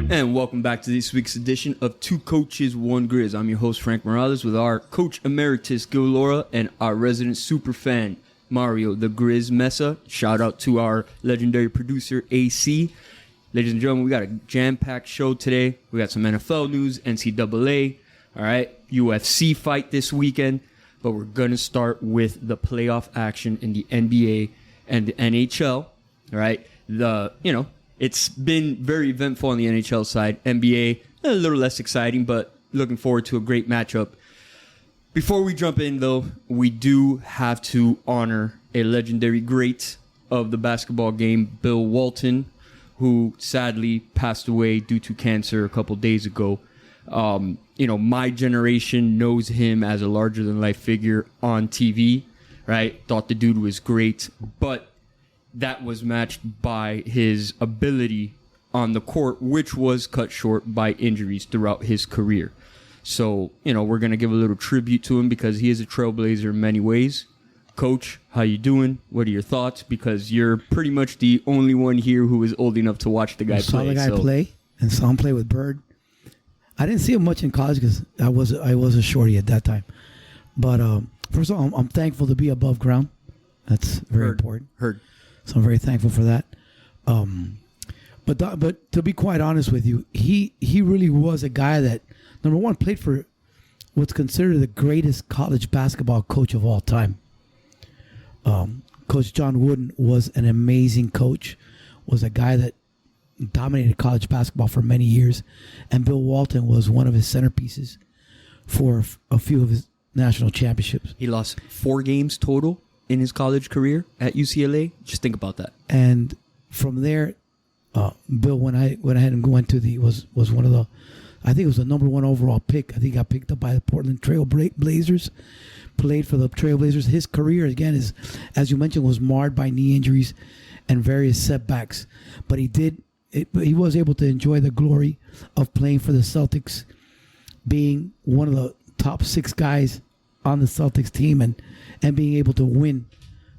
And welcome back to this week's edition of Two Coaches, One Grizz. I'm your host, Frank Morales, with our Coach Emeritus, Gil Laura, and our resident superfan, Mario the Grizz Mesa. Shout out to our legendary producer, AC. Ladies and gentlemen, we got a jam-packed show today. We got some NFL news, NCAA, all right, UFC fight this weekend. But we're going to start with the playoff action in the NBA and the NHL, all right? It's been very eventful on the NHL side. NBA, a little less exciting, but looking forward to a great matchup. Before we jump in, though, we do have to honor a legendary great of the basketball game, Bill Walton, who sadly passed away due to cancer a couple days ago. My generation knows him as a larger-than-life figure on TV, right? Thought the dude was great, but that was matched by his ability on the court, which was cut short by injuries throughout his career. So, we're going to give a little tribute to him because he is a trailblazer in many ways. Coach, how you doing? What are your thoughts? Because you're pretty much the only one here who is old enough to watch the guy play. Saw the guy play and saw him play with Bird. I didn't see him much in college because I was a shorty at that time. But first of all, I'm thankful to be above ground. That's very important. So I'm very thankful for that. But to be quite honest with you, he really was a guy that, number one, played for what's considered the greatest college basketball coach of all time. Coach John Wooden was an amazing coach, was a guy that dominated college basketball for many years, and Bill Walton was one of his centerpieces for a few of his national championships. He lost 4 games total in his college career at UCLA. Just think about that. And from there, Bill went ahead and went to was one of the, I think it was the number 1 overall pick. I think he got picked up by the Portland Trail Blazers, played for the Trailblazers. His career, again, is, as you mentioned, was marred by knee injuries and various setbacks. But he was able to enjoy the glory of playing for the Celtics, being one of the top 6 guys on the Celtics team and being able to win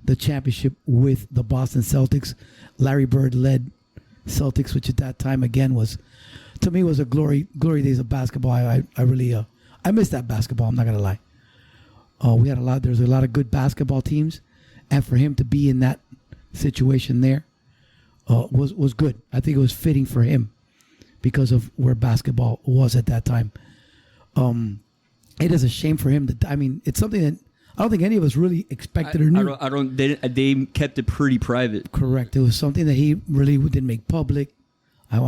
the championship with the Boston Celtics. Larry Bird led Celtics, which at that time, again, was, to me, was a glory days of basketball. I really I miss that basketball, I'm not going to lie. There's a lot of good basketball teams, and for him to be in that situation there was good. I think it was fitting for him because of where basketball was at that time. It is a shame for him it's something that I don't think any of us really expected or knew. They kept it pretty private. Correct. It was something that he really didn't make public. It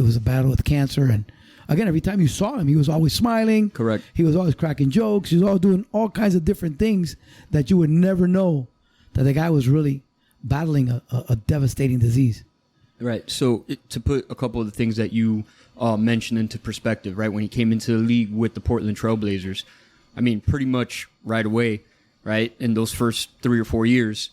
was a battle with cancer, and again, every time you saw him, he was always smiling. Correct. He was always cracking jokes. He was always doing all kinds of different things that you would never know that the guy was really battling a devastating disease. Right. So to put a couple of the things that you mentioned into perspective, right, when he came into the league with the Portland Trail Blazers, pretty much right away, right, in those first 3 or 4 years,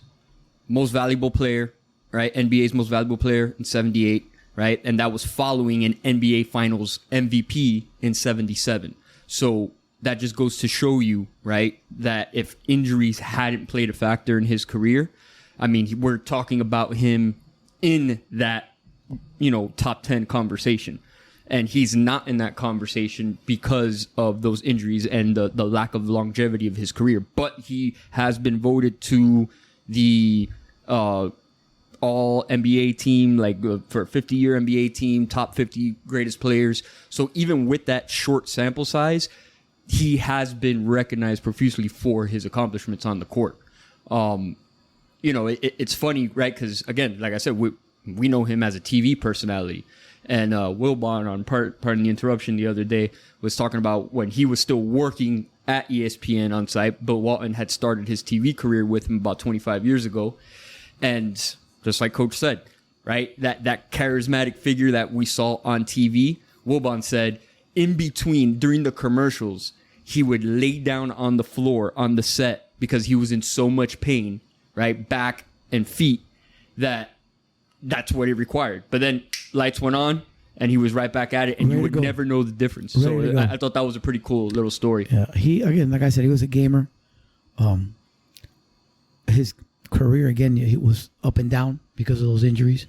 most valuable player, right, NBA's most valuable player in 78, right, and that was following an NBA Finals MVP in 77. So that just goes to show you, right, that if injuries hadn't played a factor in his career, we're talking about him in that, top 10 conversation. And he's not in that conversation because of those injuries and the lack of longevity of his career. But he has been voted to the all NBA team, for a 50-year NBA team, top 50 greatest players. So even with that short sample size, he has been recognized profusely for his accomplishments on the court. It's funny, right? Because, again, like I said, we know him as a TV personality. And Wilbon, on pardon the interruption, the other day, was talking about when he was still working at ESPN on site. Bill Walton had started his TV career with him about 25 years ago. And just like Coach said, right, that charismatic figure that we saw on TV, Wilbon said, in between, during the commercials, he would lay down on the floor on the set because he was in so much pain, right, back and feet, that's what it required. But then lights went on, and he was right back at it, and you would never know the difference. So I thought that was a pretty cool little story. Yeah, again, like I said, he was a gamer. His career, again, he was up and down because of those injuries,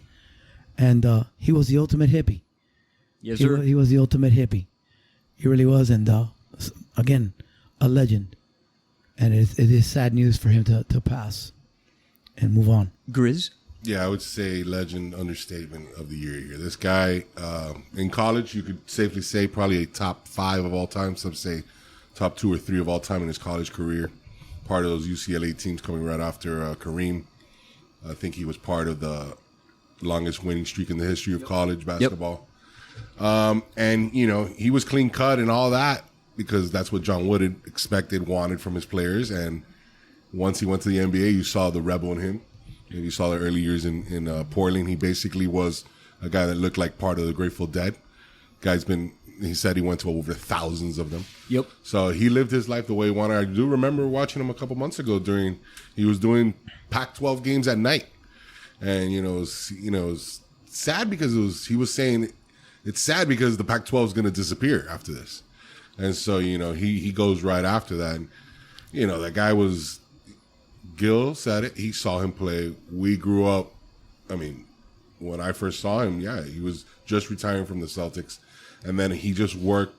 and he was the ultimate hippie. Yes, sir. He was the ultimate hippie. He really was, and again, a legend. And it is sad news for him to pass and move on. Grizz? Yeah, I would say legend, understatement of the year here. This guy, in college, you could safely say probably a top 5 of all time. Some say top 2 or 3 of all time in his college career. Part of those UCLA teams coming right after Kareem. I think he was part of the longest winning streak in the history of college basketball. Yep. And, he was clean cut and all that because that's what John Wooden expected, wanted from his players. And once he went to the NBA, you saw the rebel in him. You saw the early years in Portland. He basically was a guy that looked like part of the Grateful Dead. He said he went to over thousands of them. Yep. So he lived his life the way he wanted. I do remember watching him a couple months ago he was doing Pac-12 games at night. And, it was sad because he was saying it's sad because the Pac-12 is going to disappear after this. And so, he goes right after that. And, that guy was... Gil said it. He saw him play. We grew up. When I first saw him, he was just retiring from the Celtics, and then he just worked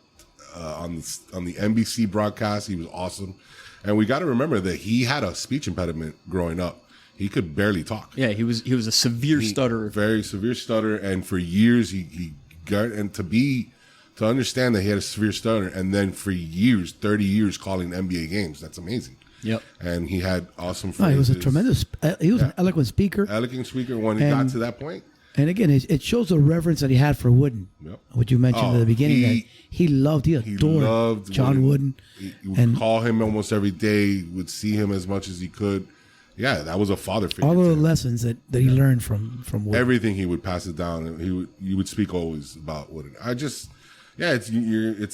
on the NBC broadcast. He was awesome, and we got to remember that he had a speech impediment growing up. He could barely talk. Yeah, he was a severe stutterer. Very severe stutter, and for years he got to understand that he had a severe stutter, and then for years, 30 years, calling NBA games. That's amazing. Yep. And he had awesome phrases. No, he was a tremendous, he was an eloquent speaker. Eloquent speaker when he got to that point. And again, it shows the reverence that he had for Wooden. Yep. What you mentioned at the beginning, that he adored John Wooden. He would call him almost every day, would see him as much as he could. Yeah, that was a father figure. All of the lessons that he learned from Wooden. Everything he would pass it down, and you would speak always about Wooden. It's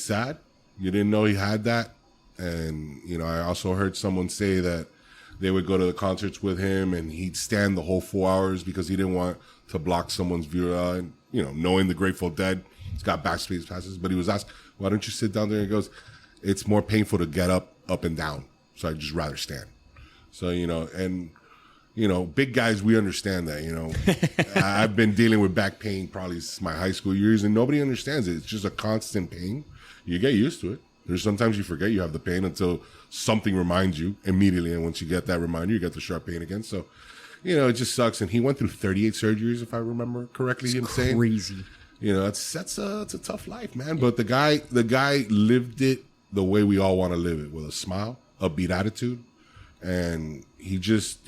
sad. You didn't know he had that. And, I also heard someone say that they would go to the concerts with him and he'd stand the whole 4 hours because he didn't want to block someone's view. And, knowing the Grateful Dead, he's got backstage passes. But he was asked, why don't you sit down there? And he goes, it's more painful to get up and down. So I'd just rather stand. So, big guys, we understand that, I've been dealing with back pain probably since my high school years and nobody understands it. It's just a constant pain. You get used to it. There's sometimes you forget you have the pain until something reminds you immediately. And once you get that reminder, you get the sharp pain again. So, it just sucks. And he went through 38 surgeries, if I remember correctly. It's crazy. It's a tough life, man. But the guy lived it the way we all want to live it, with a smile, upbeat attitude. And he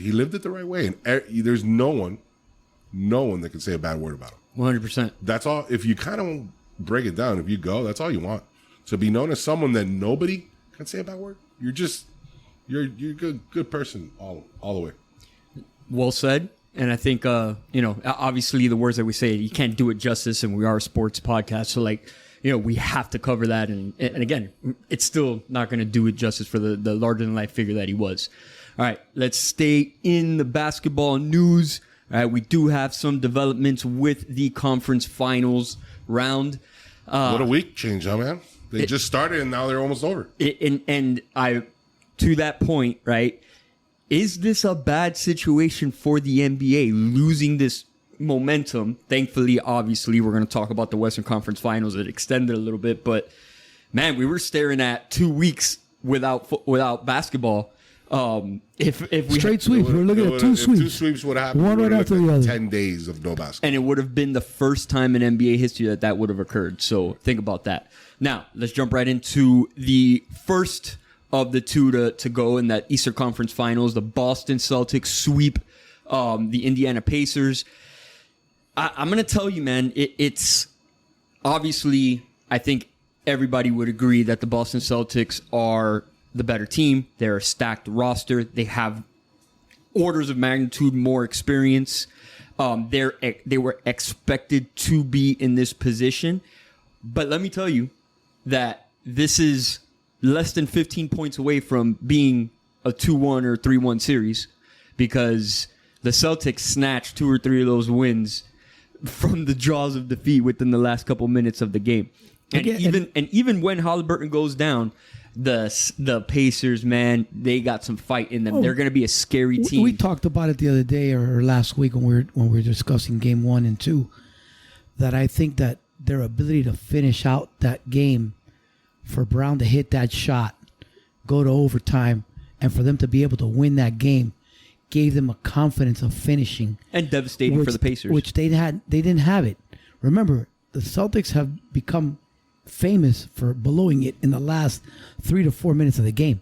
lived it the right way. And there's no one that can say a bad word about him. 100%. That's all. If you kind of break it down, if you go, that's all you want. To be known as someone that nobody can say a bad word, you're a good person all the way. Well said. And I think, obviously the words that we say, you can't do it justice, and we are a sports podcast. So we have to cover that. And again, it's still not going to do it justice for the larger than life figure that he was. All right, let's stay in the basketball news. All right, we do have some developments with the conference finals round. What a week change, huh, man? They just started and now they're almost over. To that point, right? Is this a bad situation for the NBA losing this momentum? Thankfully, obviously, we're going to talk about the Western Conference Finals. It extended a little bit, but man, we were staring at 2 weeks without basketball. If we straight sweeps, we're looking at two sweeps. 2 sweeps would happen. One right after the other. 10 days of no basketball, and it would have been the first time in NBA history that would have occurred. So think about that. Now let's jump right into the first of the two to go in that Eastern Conference Finals. The Boston Celtics sweep the Indiana Pacers. I'm going to tell you, man, it's obviously, I think everybody would agree that the Boston Celtics are the better team. They're a stacked roster. They have orders of magnitude more experience. They were expected to be in this position. But let me tell you that this is less than 15 points away from being a 2-1 or 3-1 series, because the Celtics snatched 2 or 3 of those wins from the jaws of defeat within the last couple minutes of the game. And even when Haliburton goes down, the Pacers, man, they got some fight in them. They're going to be a scary team. We talked about it the other day or last week when we were discussing game 1 and 2, that I think that their ability to finish out that game, for Brown to hit that shot, go to overtime, and for them to be able to win that game, gave them a confidence of finishing. And devastating for the Pacers. Which they didn't have it. Remember, the Celtics have become famous for blowing it in the last 3 to 4 minutes of the game.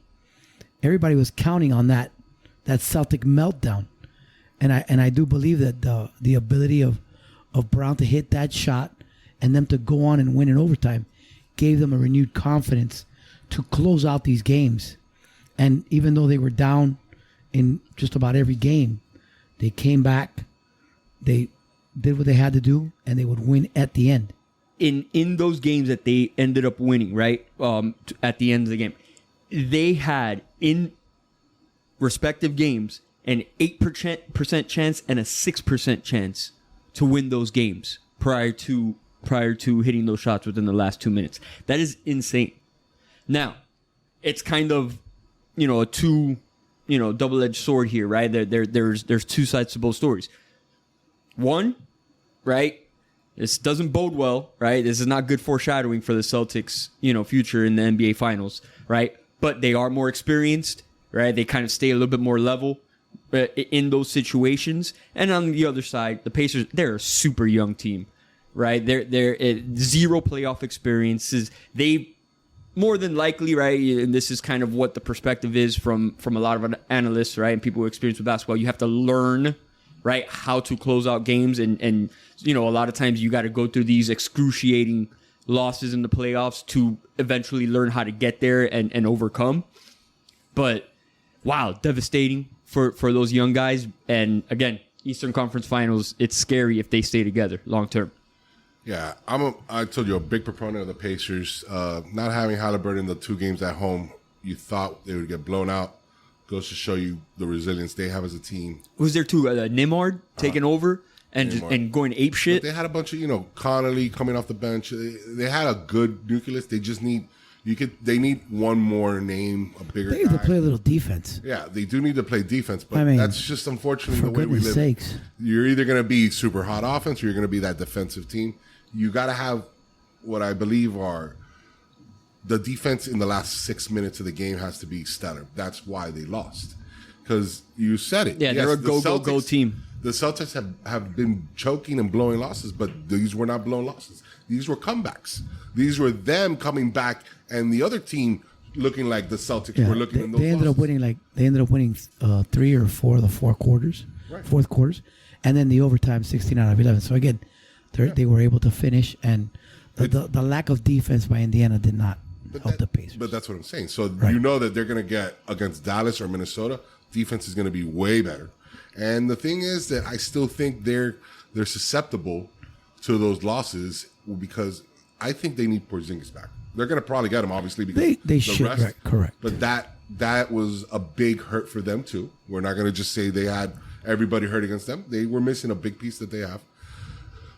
Everybody was counting on that Celtic meltdown. And I do believe that the ability of Brown to hit that shot and them to go on and win in overtime gave them a renewed confidence to close out these games. And even though they were down in just about every game, they came back, they did what they had to do, and they would win at the end. In those games that they ended up winning, right, at the end of the game, they had, in respective games, an 8% chance and a 6% chance to win those games prior to hitting those shots within the last 2 minutes. That is insane. Now, it's kind of, a double-edged sword here, right? There's two sides to both stories. One, right? This doesn't bode well, right? This is not good foreshadowing for the Celtics, future in the NBA Finals, right? But they are more experienced, right? They kind of stay a little bit more level in those situations. And on the other side, the Pacers, they're a super young team, right? They're zero playoff experiences. They more than likely, right? And this is kind of what the perspective is from a lot of analysts, right? And people who experience with basketball. You have to learn, right, how to close out games, and a lot of times you got to go through these excruciating losses in the playoffs to eventually learn how to get there and overcome. But wow, devastating for those young guys. And again, Eastern Conference Finals, it's scary if they stay together long term. Yeah, I told you, a big proponent of the Pacers. Not having Halliburton the 2 games at home, you thought they would get blown out. Goes to show you the resilience they have as a team. Was there too Nimard taking over and going ape shit? But they had a bunch of Connolly coming off the bench. They had a good nucleus. They just need they need one more name, a bigger. They need to play a little defense. Yeah, they do need to play defense, but that's just unfortunately the way we live. Sakes. You're either going to be super hot offense or you're going to be that defensive team. You got to have what I believe are the defense in the last 6 minutes of the game has to be stellar. That's why they lost. Because you said it. Yeah, they're a go team. The Celtics have been choking and blowing losses, but these were not blown losses. These were comebacks. These were them coming back and the other team looking like the Celtics were looking in those losses. They ended up winning 3 or 4 of the 4 quarters, right. Fourth quarters, and then the overtime 16 out of 11. So again, they were able to finish, and the lack of defense by Indiana did not help the Pacers. But that's what I'm saying. So you know that they're going to get against Dallas or Minnesota. Defense is going to be way better. And the thing is that I still think they're susceptible to those losses because I think they need Porzingis back. They're going to probably get him, obviously, because they should, right, correct. But that was a big hurt for them too. We're not going to just say they had everybody hurt against them. They were missing a big piece that they have.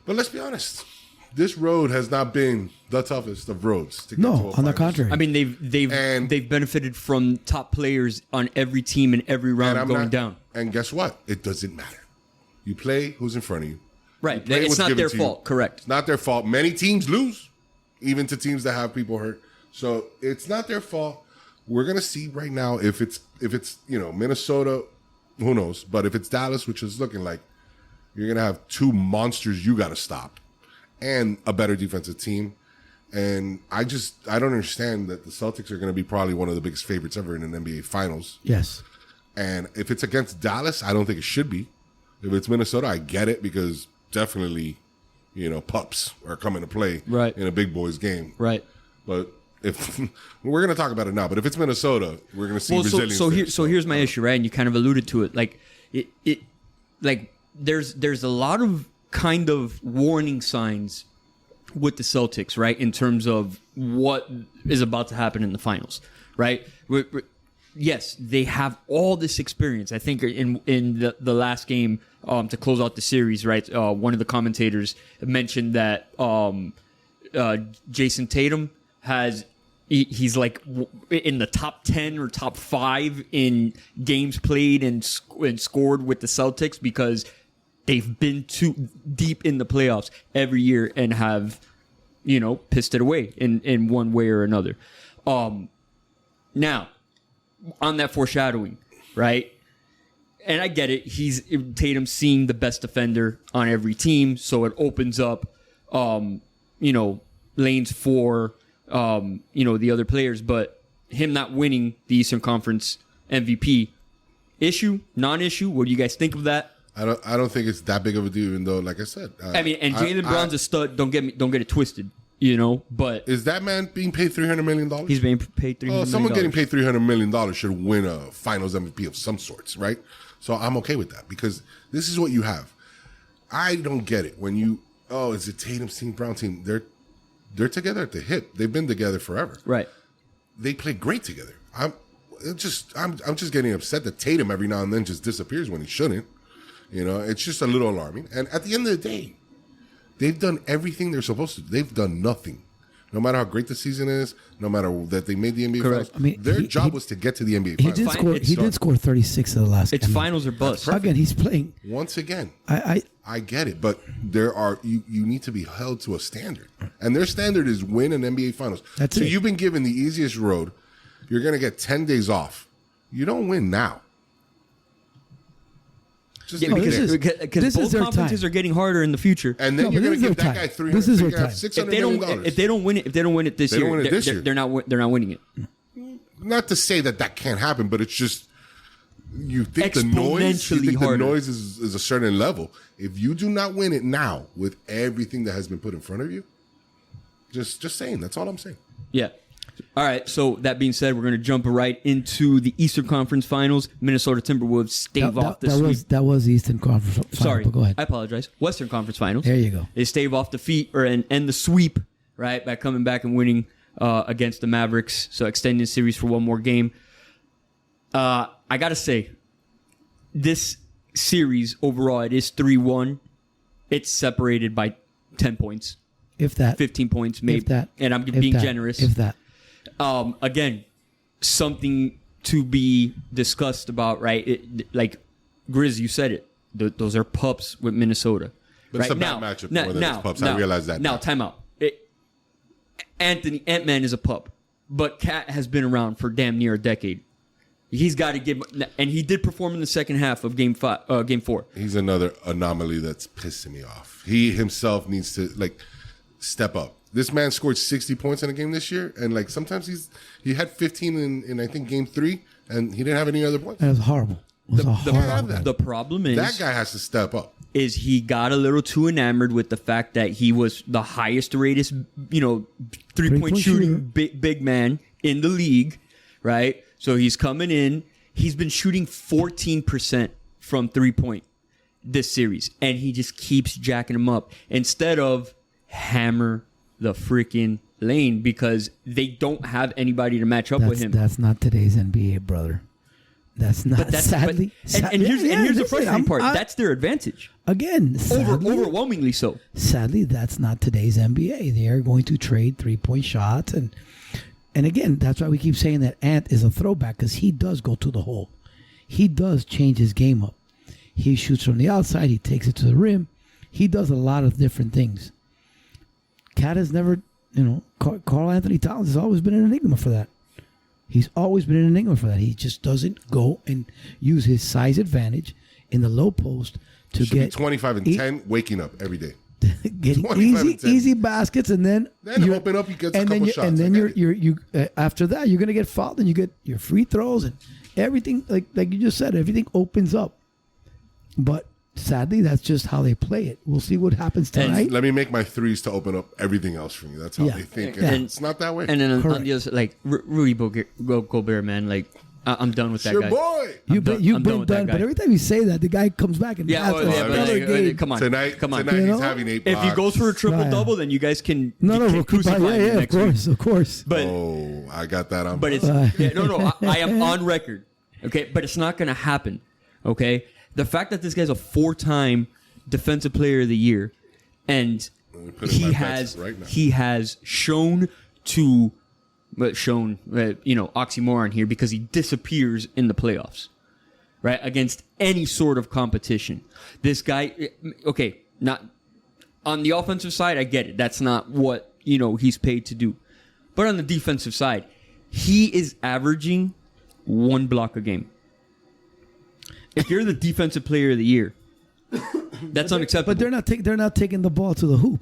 But let's be honest. This road has not been the toughest of roads. To get to a on the finals. contrary. I mean, they've benefited from top players on every team in every round going down. And guess what? It doesn't matter. You play who's in front of you. Right. It's not their fault. Correct. It's not their fault. Many teams lose, even to teams that have people hurt. So it's not their fault. We're gonna see right now if it's Minnesota, who knows? But if it's Dallas, which is looking like, you're gonna have 2 monsters you got to stop. And a better defensive team. And I don't understand that the Celtics are going to be probably one of the biggest favorites ever in an NBA Finals. Yes. And if it's against Dallas, I don't think it should be. If it's Minnesota, I get it because definitely, pups are coming to play in a big boys game. Right. But if we're going to talk about it now, but if it's Minnesota, we're going to see resilience. So here's my issue, right? And you kind of alluded to it. Like there's a lot of kind of warning signs with the Celtics, right? In terms of what is about to happen in the finals, right? Yes, they have all this experience. I think in the last game to close out the series, right? One of the commentators mentioned that Jason Tatum he's like in the top 10 or top 5 in games played and scored with the Celtics because they've been too deep in the playoffs every year and have pissed it away in one way or another. Now, on that foreshadowing, right? And I get it. Tatum's seeing the best defender on every team, so it opens up, lanes for, the other players. But him not winning the Eastern Conference MVP, issue, non-issue? What do you guys think of that? I don't think it's that big of a deal, even though, like I said, and Jaylen Brown's a stud. Don't get it twisted. But is that man being paid $300 million? He's being paid $300 million. Someone getting paid $300 million should win a Finals MVP of some sorts, right? So I'm okay with that because this is what you have. I don't get it when it's a Tatum's team, Brown team. They're together at the hip. They've been together forever. Right. They play great together. I'm just getting upset that Tatum every now and then just disappears when he shouldn't. It's just a little alarming. And at the end of the day, they've done everything they're supposed to. They've done nothing. No matter how great the season is, no matter that they made the NBA Correct. Finals, their job was to get to the NBA Finals. He did score 36 of the last. It's finals or bust. Again, he's playing. Once again, I get it, but you need to be held to a standard, and their standard is win an NBA Finals. That's it. You've been given the easiest road. You're going to get 10 days off. You don't win now. Because both conferences are getting harder in the future, and then you're going to give that guy $600 million. If they don't win it this year, they're not winning it. Not to say that can't happen, but it's just you think the noise is a certain level. If you do not win it now with everything that has been put in front of you, just saying. That's all I'm saying. Yeah. All right, so that being said, we're going to jump right into the Eastern Conference Finals. Minnesota Timberwolves stave off the sweep. That was the Eastern Conference Finals. Sorry, go ahead. I apologize. Western Conference Finals. There you go. They stave off defeat and end the sweep, right, by coming back and winning against the Mavericks. So extending the series for one more game. I got to say, this series overall, it is 3-1. It's separated by 10 points. If that. 15 points, maybe. If that. And I'm being generous. If that. Again, something to be discussed about, right? Like Grizz, you said it. Those are pups with Minnesota. But right? it's a bad matchup more than it's pups. I realize that. Now, time out. Ant-Man is a pup, but Cat has been around for damn near a decade. He's got to give, and he did perform in the second half of Game 4. He's another anomaly that's pissing me off. He himself needs to step up. This man scored 60 points in a game this year, and sometimes he had 15 in I think Game 3, and he didn't have any other points. That was horrible. The problem is that guy has to step up. Is he got a little too enamored with the fact that he was the highest rated, 3-point shooting big man in the league, right? So he's coming in. He's been shooting 14% from 3-point this series, and he just keeps jacking him up instead of hammer the freaking lane because they don't have anybody to match up with him. That's not today's NBA, brother. That's not. Sadly. And here's the frustrating part. That's their advantage. Again, overwhelmingly so. Sadly, that's not today's NBA. They are going to trade 3-point shots, and again, that's why we keep saying that Ant is a throwback because he does go to the hole. He does change his game up. He shoots from the outside. He takes it to the rim. He does a lot of different things. Cat has never, Karl Anthony Towns has always been an enigma for that. He's always been an enigma for that. He just doesn't go and use his size advantage in the low post to get 25 and 10, waking up every day, getting easy baskets, and then open up. You get a couple shots, and then you after that you're gonna get fouled, and you get your free throws and everything. Like you just said, everything opens up, but. Sadly, that's just how they play it. We'll see what happens tonight. And let me make my threes to open up everything else for me. That's how they think. And it's not that way. And then on the other side, Rudy Gobert, man, I'm done with that guy. Your boy. You've been done, but every time you say that, the guy comes back and has another game. Come on. Tonight he's having 8 blocks. If he goes for a triple-double, then you guys can we'll crucify him next week. Of course. But, I got that on. But it's I am on record. Okay, but it's not going to happen. Okay. The fact that this guy's a 4-time Defensive Player of the Year, and he has shown oxymoron here because he disappears in the playoffs, right? Against any sort of competition. This guy, okay, not on the offensive side, I get it. That's not what he's paid to do. But on the defensive side, he is averaging 1 block a game. If you're the defensive player of the year, that's unacceptable. But they're not taking the ball to the hoop.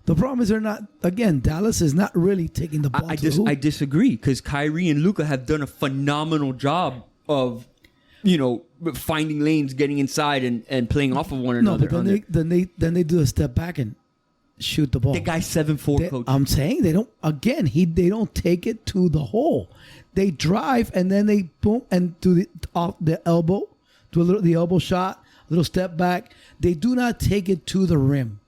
The problem is they're not. Again, Dallas is not really taking the ball to the hoop. I disagree because Kyrie and Luka have done a phenomenal job of, finding lanes, getting inside, and playing off of one another. No, but then they do a step back and shoot the ball. The guy's 7'4", coach. I'm saying they don't. Again, they don't take it to the hole. They drive and then they boom and do off the elbow, do the elbow shot, a little step back. They do not take it to the rim.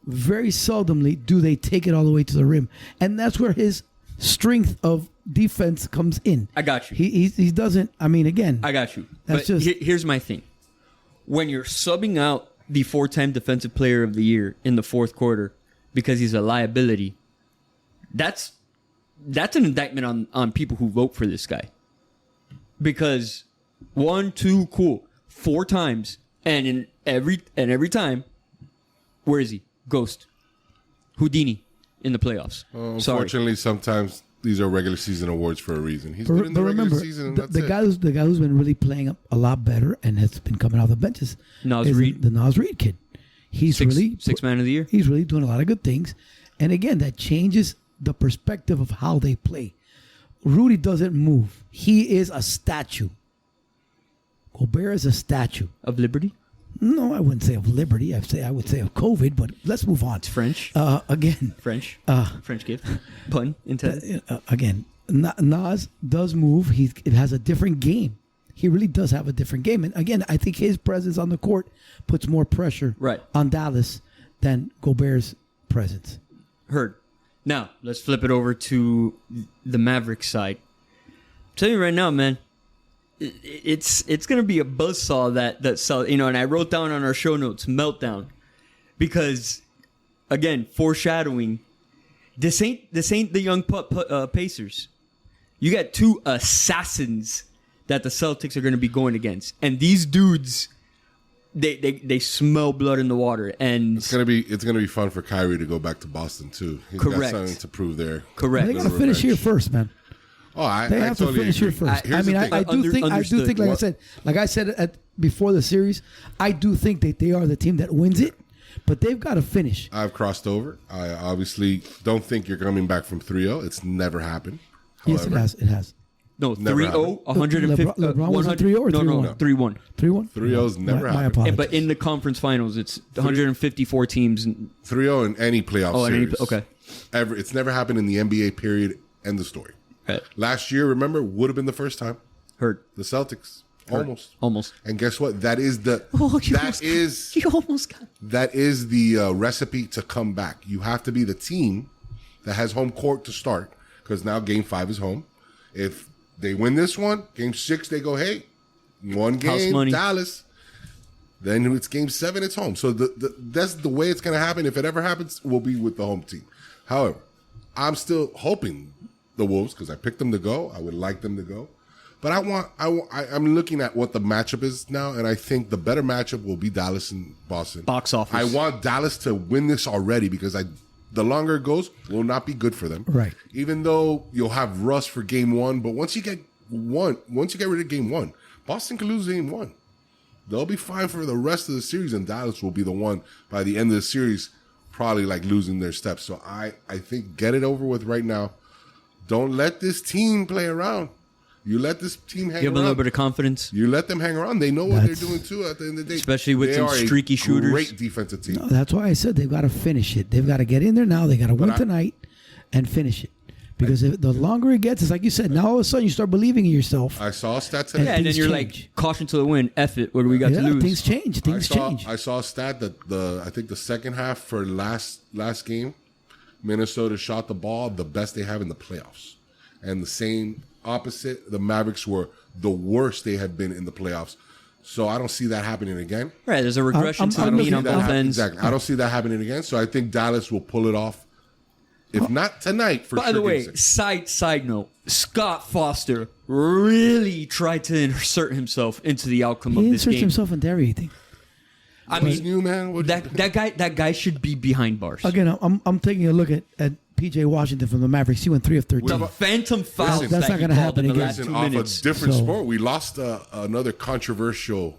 Very seldomly do they take it all the way to the rim, and that's where his strength of defense comes in. I got you. He doesn't. I mean, again, I got you. That's but just here's my thing: when you're subbing out the 4-time Defensive Player of the Year in the fourth quarter because he's a liability, that's an indictment on people who vote for this guy. Because 1, 2, cool, 4 times, and every time, where is he? Ghost, Houdini in the playoffs. Unfortunately, sometimes these are regular season awards for a reason. He's been in the regular season. And the guy who's been really playing a lot better and has been coming off the benches. Naz Reid, the Naz Reid kid. He's sixth man of the year. He's really doing a lot of good things, and again, that changes the perspective of how they play. Rudy doesn't move. He is a statue. Gobert is a statue Of liberty? No, I wouldn't say of liberty. I would say of COVID, but let's move on. It's French. Again. French. French gift. Pun intended. Again, Nas does move. He has a different game. He really does have a different game. And again, I think his presence on the court puts more pressure on Dallas than Gobert's presence. Heard. Now, let's flip it over to the Mavericks side. I'm telling you right now, man, it's going to be a buzzsaw that sell, and I wrote down on our show notes, meltdown, because, again, foreshadowing, this ain't the young Pacers. You got 2 assassins that the Celtics are going to be going against, and these dudes, they smell blood in the water, and it's gonna be fun for Kyrie to go back to Boston too. He's got something to prove there. Correct. They got to finish here first, man. They have to finish here first. I do think, like I said before the series, I do think that they are the team that wins it, but they've got to finish. I've crossed over. I obviously don't think you're coming back from 3-0. It's never happened. Yes, it has. No, 3-0, 150. LeBron was a 3-0 or 3-1? No, 3-1. 3-1? 3-0's never happened. apologies. But in the conference finals, it's 154 teams. 3-0 in any playoff series. Okay. It's never happened in the NBA period. End of story. Right. Last year, remember, would have been the first time. Heard. The Celtics. Almost. And guess what? That is the you almost got that is the recipe to come back. You have to be the team that has home court to start, because now Game 5 is home. If they win this one, Game 6 they go, hey, one game, Dallas. Then it's Game 7, it's home. So that's the way it's going to happen. If it ever happens, we'll be with the home team. However, I'm still hoping the Wolves, because I picked them to go. I would like them to go. But I'm looking at what the matchup is now, and I think the better matchup will be Dallas and Boston. Box office. I want Dallas to win this already, because the longer it goes, will not be good for them. Right. Even though you'll have rust for Game 1, but once you get rid of Game 1, Boston can lose Game 1. They'll be fine for the rest of the series, and Dallas will be the one by the end of the series, probably like losing their steps. So I think get it over with right now. Don't let this team play around. You let this team hang around. Give them a little bit of confidence. You let them hang around. They know what they're doing, too, at the end of the day. Especially with some streaky shooters. Great defensive team. No, that's why I said they've got to finish it. They've got to get in there now. They got to win tonight and finish it. Because the longer it gets, it's like you said, now all of a sudden you start believing in yourself. I saw a stat today. Yeah, and then you're like, caution to the wind, F it, what do we got to lose? Things change. I saw a stat that I think the second half for last game, Minnesota shot the ball the best they have in the playoffs. And the same opposite, the Mavericks were the worst they had been in the playoffs. So I don't see that happening again. Right, there's a regression to the mean on both ends. Exactly. I don't see that happening again. So I think Dallas will pull it off. If not tonight, for sure. By the way, side note, Scott Foster really tried to insert himself into the outcome of this game. He inserts himself into everything. I mean, new man. That guy should be behind bars. Again, I'm taking a look at PJ Washington from the Mavericks. He went 3 of 13. The phantom fouls. Listen, that's not going to happen in the again. last 2 off minutes. a different So- sport, we lost another controversial,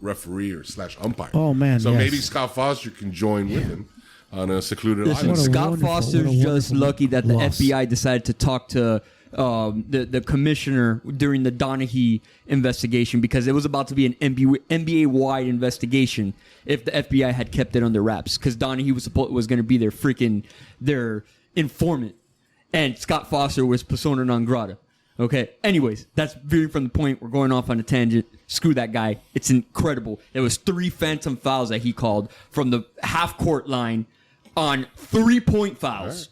referee or / umpire. Oh, man, So yes. maybe Scott Foster can join with him on a secluded Listen, What a island. Scott wonderful- Foster's what a just wonderful lucky that the loss. FBI decided to talk to the commissioner during the Donaghy investigation, because it was about to be an NBA-wide investigation if the FBI had kept it under wraps, because Donaghy was going to be their informant, and Scott Foster was persona non grata. Okay. Anyways, that's veering from the point. We're going off on a tangent. Screw that guy. It's incredible. There was 3 phantom fouls that he called from the half-court line on 3-point fouls.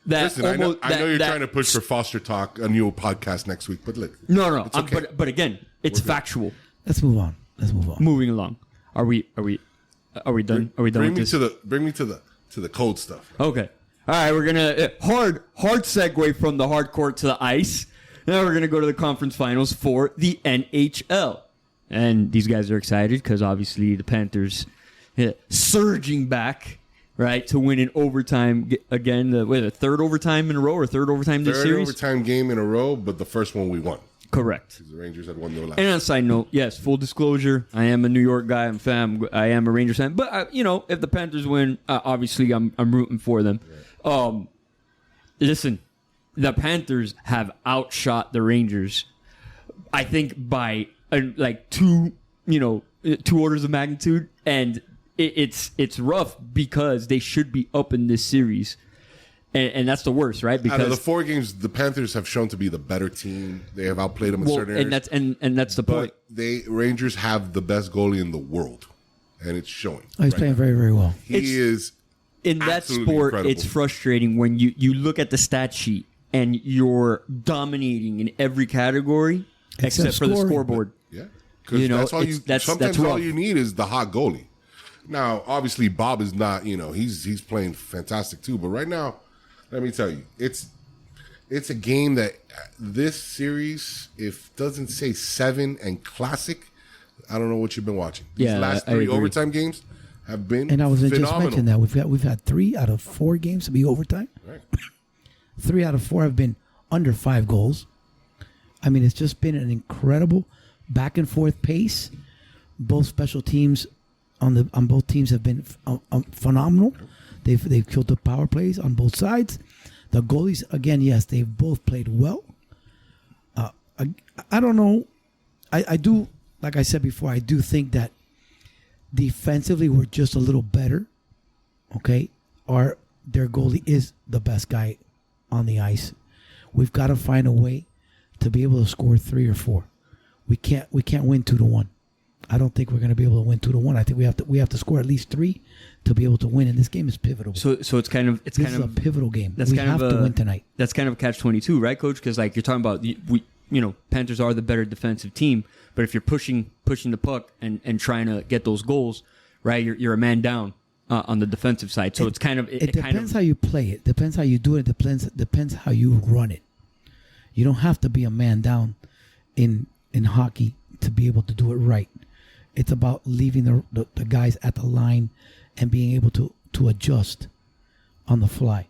That Listen, I know you're that- trying to push for Foster Talk, a new podcast next week, but look. No. It's okay. But again, it's factual. Let's move on. Moving along. Are we done? Are we done Bring with me this? bring me to the cold stuff. Okay. All right, we're gonna hard segue from the hard court to the ice. Now we're gonna go to the conference finals for the NHL, and these guys are excited because obviously the Panthers surging back, right, to win in overtime again. The third overtime in a row, or third overtime this Third series. overtime game in a row, but the first one we won. Correct. The Rangers had won the last. And on a side note, yes, full disclosure, I am a New York guy. I am a Rangers fan. But if the Panthers win, obviously I'm rooting for them. Listen, the Panthers have outshot the Rangers, I think, by like two orders of magnitude, and it's rough because they should be up in this series. And that's the worst, right? Because out of the 4 games, the Panthers have shown to be the better team. They have outplayed them in certain areas. And that's the point. But Rangers have the best goalie in the world, and it's showing. He's playing very, very well. He is In that absolutely sport, incredible. it's frustrating when you look at the stat sheet and you're dominating in every category except for the scoring. scoreboard. Yeah, because that's all you. that's Sometimes rough. all you need is the hot goalie. Now, obviously, Bob is not. He's playing fantastic too. But right now, let me tell you, it's a game that this series, if doesn't say 7 and classic, I don't know what you've been watching. These last I 3 agree. overtime games have been And I was phenomenal. just mentioning that we've had 3 out of 4 games to be overtime. Right. 3 out of 4 have been under 5 goals. I mean, it's just been an incredible back and forth pace. Both special teams on both teams have been phenomenal. They've killed the power plays on both sides. The goalies, again, yes, they've both played well. I don't know. I do, like I said before, I do think that defensively we're just a little better. Okay, their goalie is the best guy on the ice. We've got to find a way to be able to score 3 or 4. We can't win 2-1. I don't think we're going to be able to win 2-1. I think we have to score at least 3 to be able to win, and this game is pivotal. So it's kind of This is a pivotal game. That's We kind have of to win tonight. That's kind of a catch-22, right, Coach? Because like you're talking about, Panthers are the better defensive team, but if you're pushing the puck and trying to get those goals, right, you're a man down on the defensive side. So it's kind of It depends how you play it. Depends how you do it. Depends how you run it. You don't have to be a man down in hockey to be able to do it right. It's about leaving the guys at the line and being able to adjust on the fly.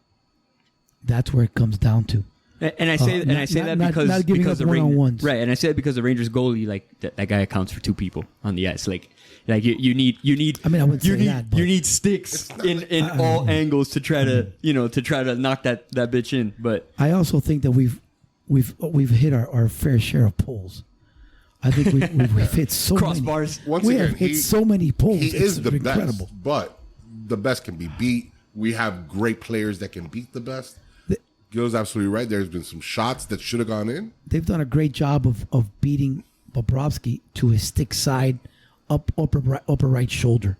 That's where it comes down to. And I say that because not giving because up the Rangers, one-on-ones. right? And I say it because the Rangers goalie, like that guy accounts for 2 people on the ice. Like you need. I mean, I wouldn't you say need that, but- you need sticks in all angles to try to knock that bitch in. But I also think that we've hit our fair share of poles. I think we've hit so crossbars. many. Once We again, have hit so many poles. He is It's the incredible. best, but the best can be beat. We have great players that can beat the best. Gil's absolutely right. There's been some shots that should have gone in. They've done a great job of beating Bobrovsky to his stick side, upper right shoulder.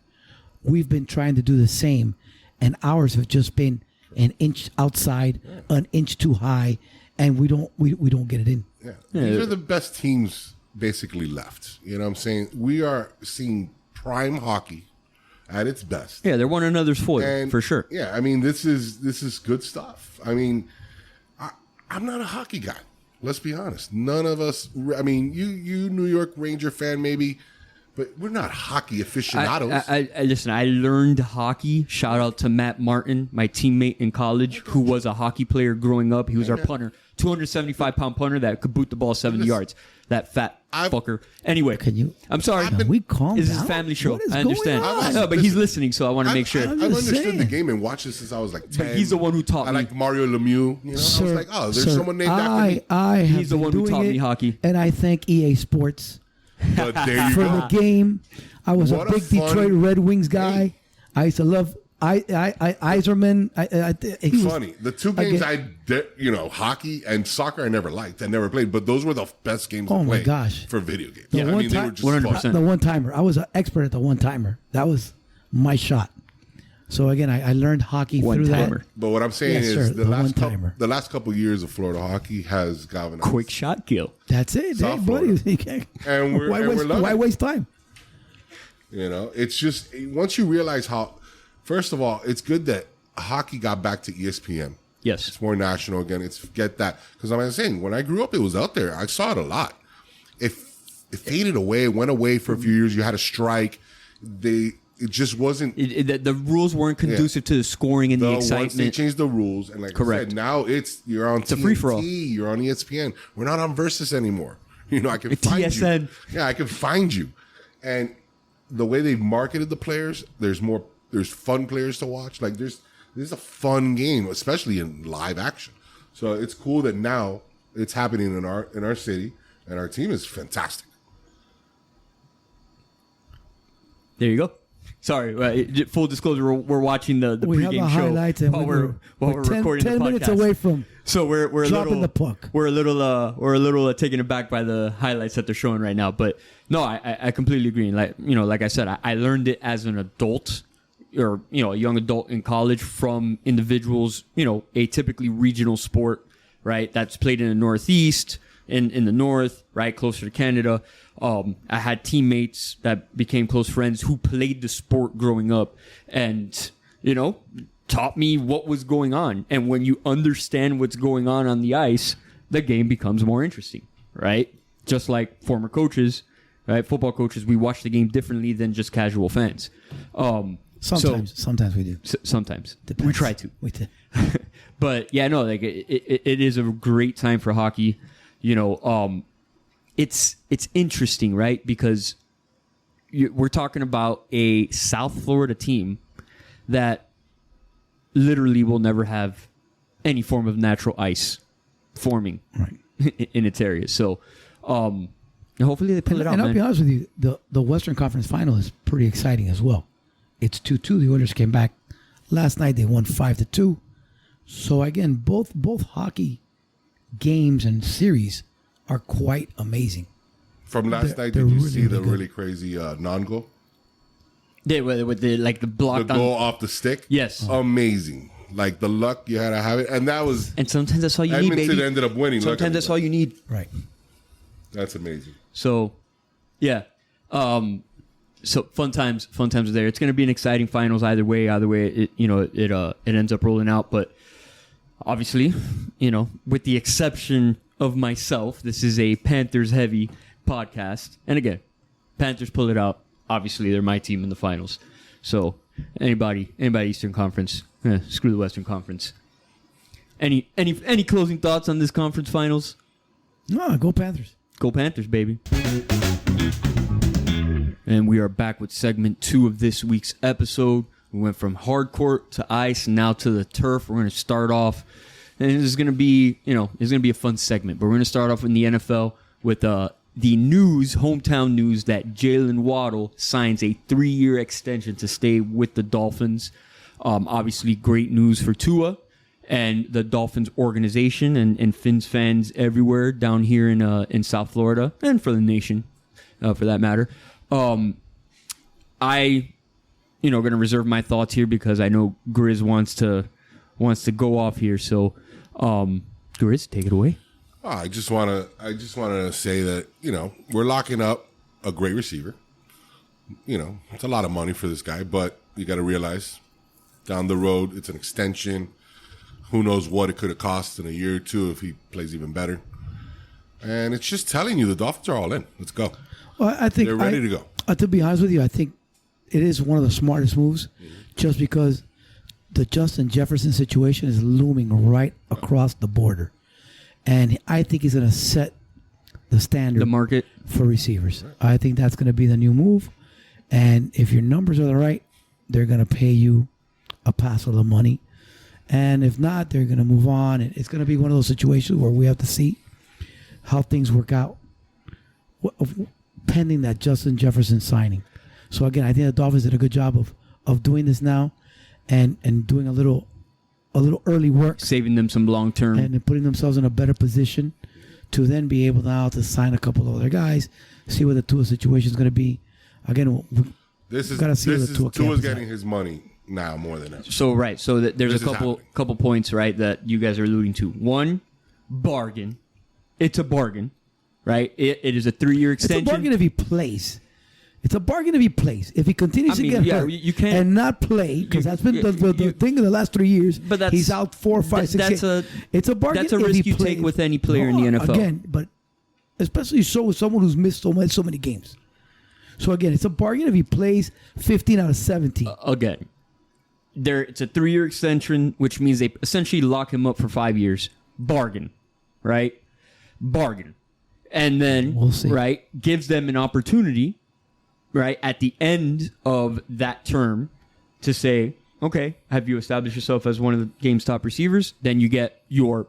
We've been trying to do the same, and ours have just been an inch outside, an inch too high, and we don't get it in. Yeah. These are the best teams basically left. You know what I'm saying? We are seeing prime hockey at its best. yeah, they're one another's foil And for sure. Yeah, I mean, this is good stuff. I mean, I'm not a hockey guy. Let's be honest. None of us. I mean, you New York Ranger fan maybe, But we're not hockey aficionados. Listen, I learned hockey. Shout out to Matt Martin, my teammate in college, who was a hockey player growing up. He was our punter, 275-pound punter that could boot the ball 70 yards. That fat fucker. Anyway, I'm sorry. We calm This down? is a family show. What is I understand. going on? No, but he's listening, so I want to make sure. I've understood the game and watched it since I was like 10. But he's the one who taught me. I like Mario Lemieux. You know, Sir, I was like, oh, there's someone named after me. I have He's the been one who doing taught me it, hockey. and I thank EA Sports But there you for go. the game. I was What a a big fun Detroit Red Wings guy. game. I used to love Iserman. He was Funny. The two games hockey and soccer I never liked. I never played, but those were the best games Oh to my play gosh. for video games. The I one mean, they time- were just 100%. fun. The one timer. I was an expert at the one timer. That was my shot. So again, I learned hockey through One-timer. that. But what I'm saying Yes, is sir, the the last one-timer. couple years of Florida hockey has galvanized. Quick shot kill. That's it. Hey, South buddy. Florida. And we're loving Why it. waste time? You know, it's just once you realize how. First of all, it's good that hockey got back to ESPN. Yes. It's more national again. It's get that because I'm saying when I grew up, it was out there. I saw it a lot. It faded away. It went away for a few years. You had a strike. It just wasn't. The rules weren't conducive to the scoring and the Once they excitement. changed the rules, and like Correct. I said, now you're on TNT, a free-for-all. you're on ESPN. We're not on Versus anymore. You know, I can find TSN. you. Yeah, I can find you. And the way they've marketed the players, there's fun players to watch. Like this is a fun game, especially in live action. So it's cool that now it's happening in our city, and our team is fantastic. There you go. Sorry, full disclosure, we're watching the We have pregame the show highlights, and while we're 10 recording the podcast. minutes away from So we're a dropping little the puck. We're a little taken aback by the highlights that they're showing right now. But no, I completely agree. Like I said, I learned it as an adult, or a young adult in college from individuals. A typically regional sport, right? That's played in the Northeast, in the North, right, closer to Canada. I had teammates that became close friends who played the sport growing up, and taught me what was going on. And when you understand what's going on the ice, the game becomes more interesting, right? Just like former coaches, right? Football coaches, we watch the game differently than just casual fans. Sometimes we do. Sometimes. Depends. We try to. We do. But yeah, no, like it is a great time for hockey. It's interesting, right? Because we're talking about a South Florida team that literally will never have any form of natural ice forming in its area. So hopefully they pull it out, And I'll man. be honest with you, the Western Conference Final is pretty exciting as well. It's 2-2. The Oilers came back last night. They won 5-2. So again, both hockey games and series are quite amazing. From last night, they're did you really, see the really good. really crazy non-goal? Yeah, with the block The goal off the stick? Yes. Amazing. Like the luck you had to have it. And that was And sometimes that's all you need, Edmonton baby. ended up winning. Look at Sometimes that's that. all you need. Right. That's amazing. So, yeah. So fun times there. It's going to be an exciting finals either way. Either way, it ends up rolling out. But obviously, with the exception of myself, this is a Panthers heavy podcast. And again, Panthers pull it out. Obviously, they're my team in the finals. So anybody Eastern Conference, screw the Western Conference. Any closing thoughts on this conference finals? No, go Panthers. Go Panthers, baby. And we are back with segment 2 of this week's episode. We went from hardcourt to ice, now to the turf. We're going to start off, and this is going to be, it's going to be a fun segment. But we're going to start off in the NFL with the hometown news that Jaden Waddle signs a 3-year extension to stay with the Dolphins. Obviously, great news for Tua and the Dolphins organization and Fins fans everywhere down here in South Florida and for the nation, for that matter. I, going to reserve my thoughts here because I know Grizz wants to go off here. So, Grizz, take it away. Oh, I just want to say that, we're locking up a great receiver. It's a lot of money for this guy, but you got to realize down the road, it's an extension. Who knows what it could have cost in a year or two if he plays even better. And it's just telling you the Dolphins are all in. Let's go. Well, I think They're ready to go. To be honest with you, I think it is one of the smartest moves, just because the Justin Jefferson situation is looming right across the border, and I think he's going to set the standard, The market. for receivers. I think that's going to be the new move, and if your numbers are right, they're going to pay you a passel of money, and if not, they're going to move on. And it's going to be one of those situations where we have to see how things work out, pending that Justin Jefferson signing. So again, I think the Dolphins did a good job of doing this now, and doing a little early work, Saving them some long term. and then putting themselves in a better position to then be able now to sign a couple of other guys, see what the Tua situation is going to be. Again, Tua's getting his money now more than ever. So there's This a is couple points, right, that you guys are alluding to. One, bargain. It's a bargain, right? It is a 3-year extension. It's a bargain if he plays. It's a bargain if he plays. If he continues to get hurt you can't, and not play, because that's been the thing in the last 3 years. But he's out 4, 5, 6 games. It's a bargain. That's a if risk he you plays. take with any player in the NFL. Again, but especially so with someone who's missed so many games. So again, it's a bargain if he plays 15 out of 17. Again, it's a 3-year extension, which means they essentially lock him up for 5 years. Bargain, right? Bargain. And then, We'll see. right, gives them an opportunity, right, at the end of that term to say, okay, have you established yourself as one of the game's top receivers? Then you get your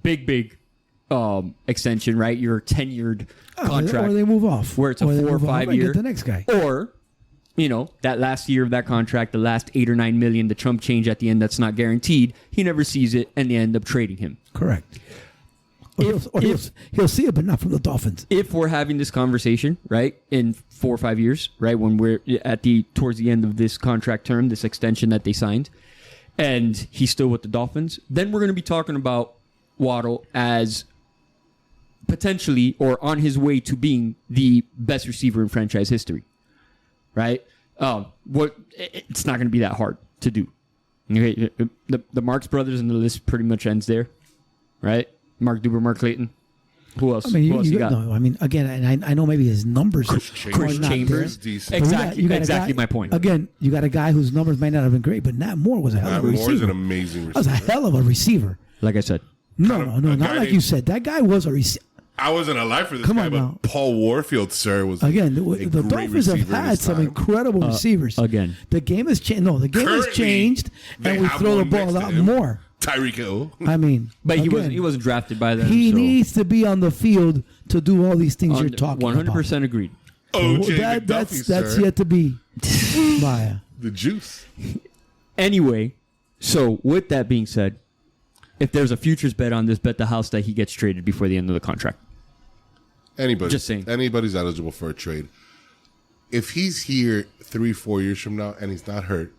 big extension, right? Your tenured contract. Or they move off. Where it's a 4 or 5 year. Get the next guy. Or, that last year of that contract, the last $8 or $9 million, the chump change at the end that's not guaranteed, he never sees it and they end up trading him. Correct. He'll see it, but not from the Dolphins. If we're having this conversation, right, in 4 or 5 years, right, when we're towards the end of this contract term, this extension that they signed, and he's still with the Dolphins, then we're going to be talking about Waddle as potentially or on his way to being the best receiver in franchise history, right? It's not going to be that hard to do. Okay, the Marx brothers and the list pretty much ends there, right? Mark Duber, Mark Clayton. Who else? I mean, Who else you got? No, I mean, again, and I know maybe his numbers Chris Chambers. Decent. Exactly my point. Again, you got a guy whose numbers might not have been great, but Nat Moore was a hell of a receiver. Moore is an amazing That was receiver. a hell of a receiver. Like I said. No, not like you said. That guy was a receiver. I wasn't alive for this Come guy, on but now. Paul Warfield, sir, was Again, a the great Dolphins have receiver in had his some time. incredible receivers. Again. The game has changed. No, the game has Currently, changed, they and we have throw the one ball a next to lot him. more. Tyreek Hill. I mean, But again, he wasn't drafted by them. He so needs to be on the field to do all these things you're talking 100% about. agreed. OJ That's McDuffie, sir. yet to be. Maya. The juice. Anyway, so with that being said, if there's a futures bet on this, bet the house that he gets traded before the end of the contract. Anybody. Just saying. Anybody's eligible for a trade. If he's here 3-4 years from now and he's not hurt,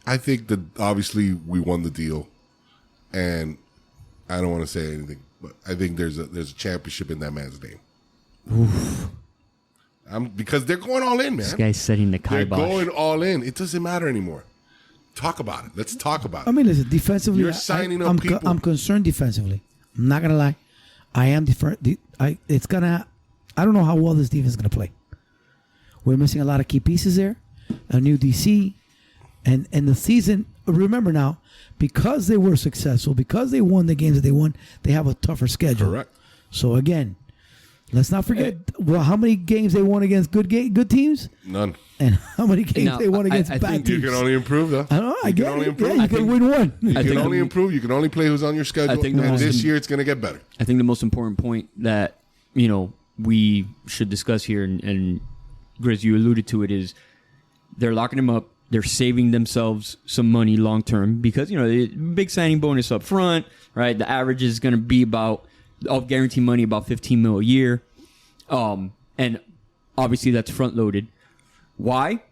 I think that obviously we won the deal, and I don't want to say anything, but I think there's a championship in that man's name. Oof. Because they're going all in, man. This guy's setting the They're kibosh. going all in. It doesn't matter anymore. Talk about it. Let's talk about it. I mean, listen, defensively, You're signing up I'm people. I'm concerned defensively. I'm not gonna lie. I am I don't know how well this defense is gonna play. We're missing a lot of key pieces there. A new DC, and the season. Remember now, because they were successful, because they won the games that they won, they have a tougher schedule. Correct. So again, let's not forget how many games they won against good teams, None. and how many games Now, they won against I bad think You teams. can only improve, though. I don't know. I You get can only it. improve. Yeah, you can win one. You I can think only I'm- improve. You can only play who's on your schedule. think the And most this im- year, it's going to get better. I think the most important point that, we should discuss here, and Grizz, you alluded to it, is they're locking him up. They're saving themselves some money long term because, big signing bonus up front, right? The average is going to be about, of guaranteed money, about $15 million a year. And obviously that's front loaded. Why?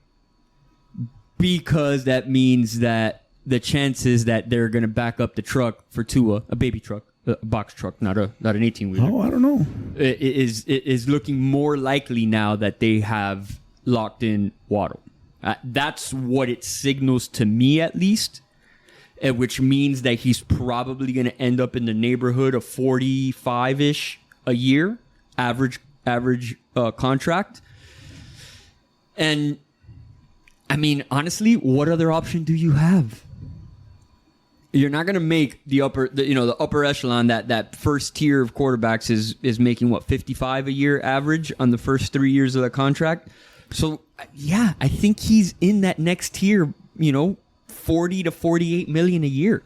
Because that means that the chances that they're going to back up the truck for Tua, a baby truck, a box truck, not an 18-wheeler. Oh, I don't know. It is looking more likely now that they have locked in Waddle. That's what it signals to me, at least, which means that he's probably going to end up in the neighborhood of 45-ish a year, average contract. And I mean, honestly, what other option do you have? You're not going to make the upper echelon. That first tier of quarterbacks is making what, 55 a year average on the first 3 years of the contract. So yeah, I think he's in that next tier. 40 to 48 million a year,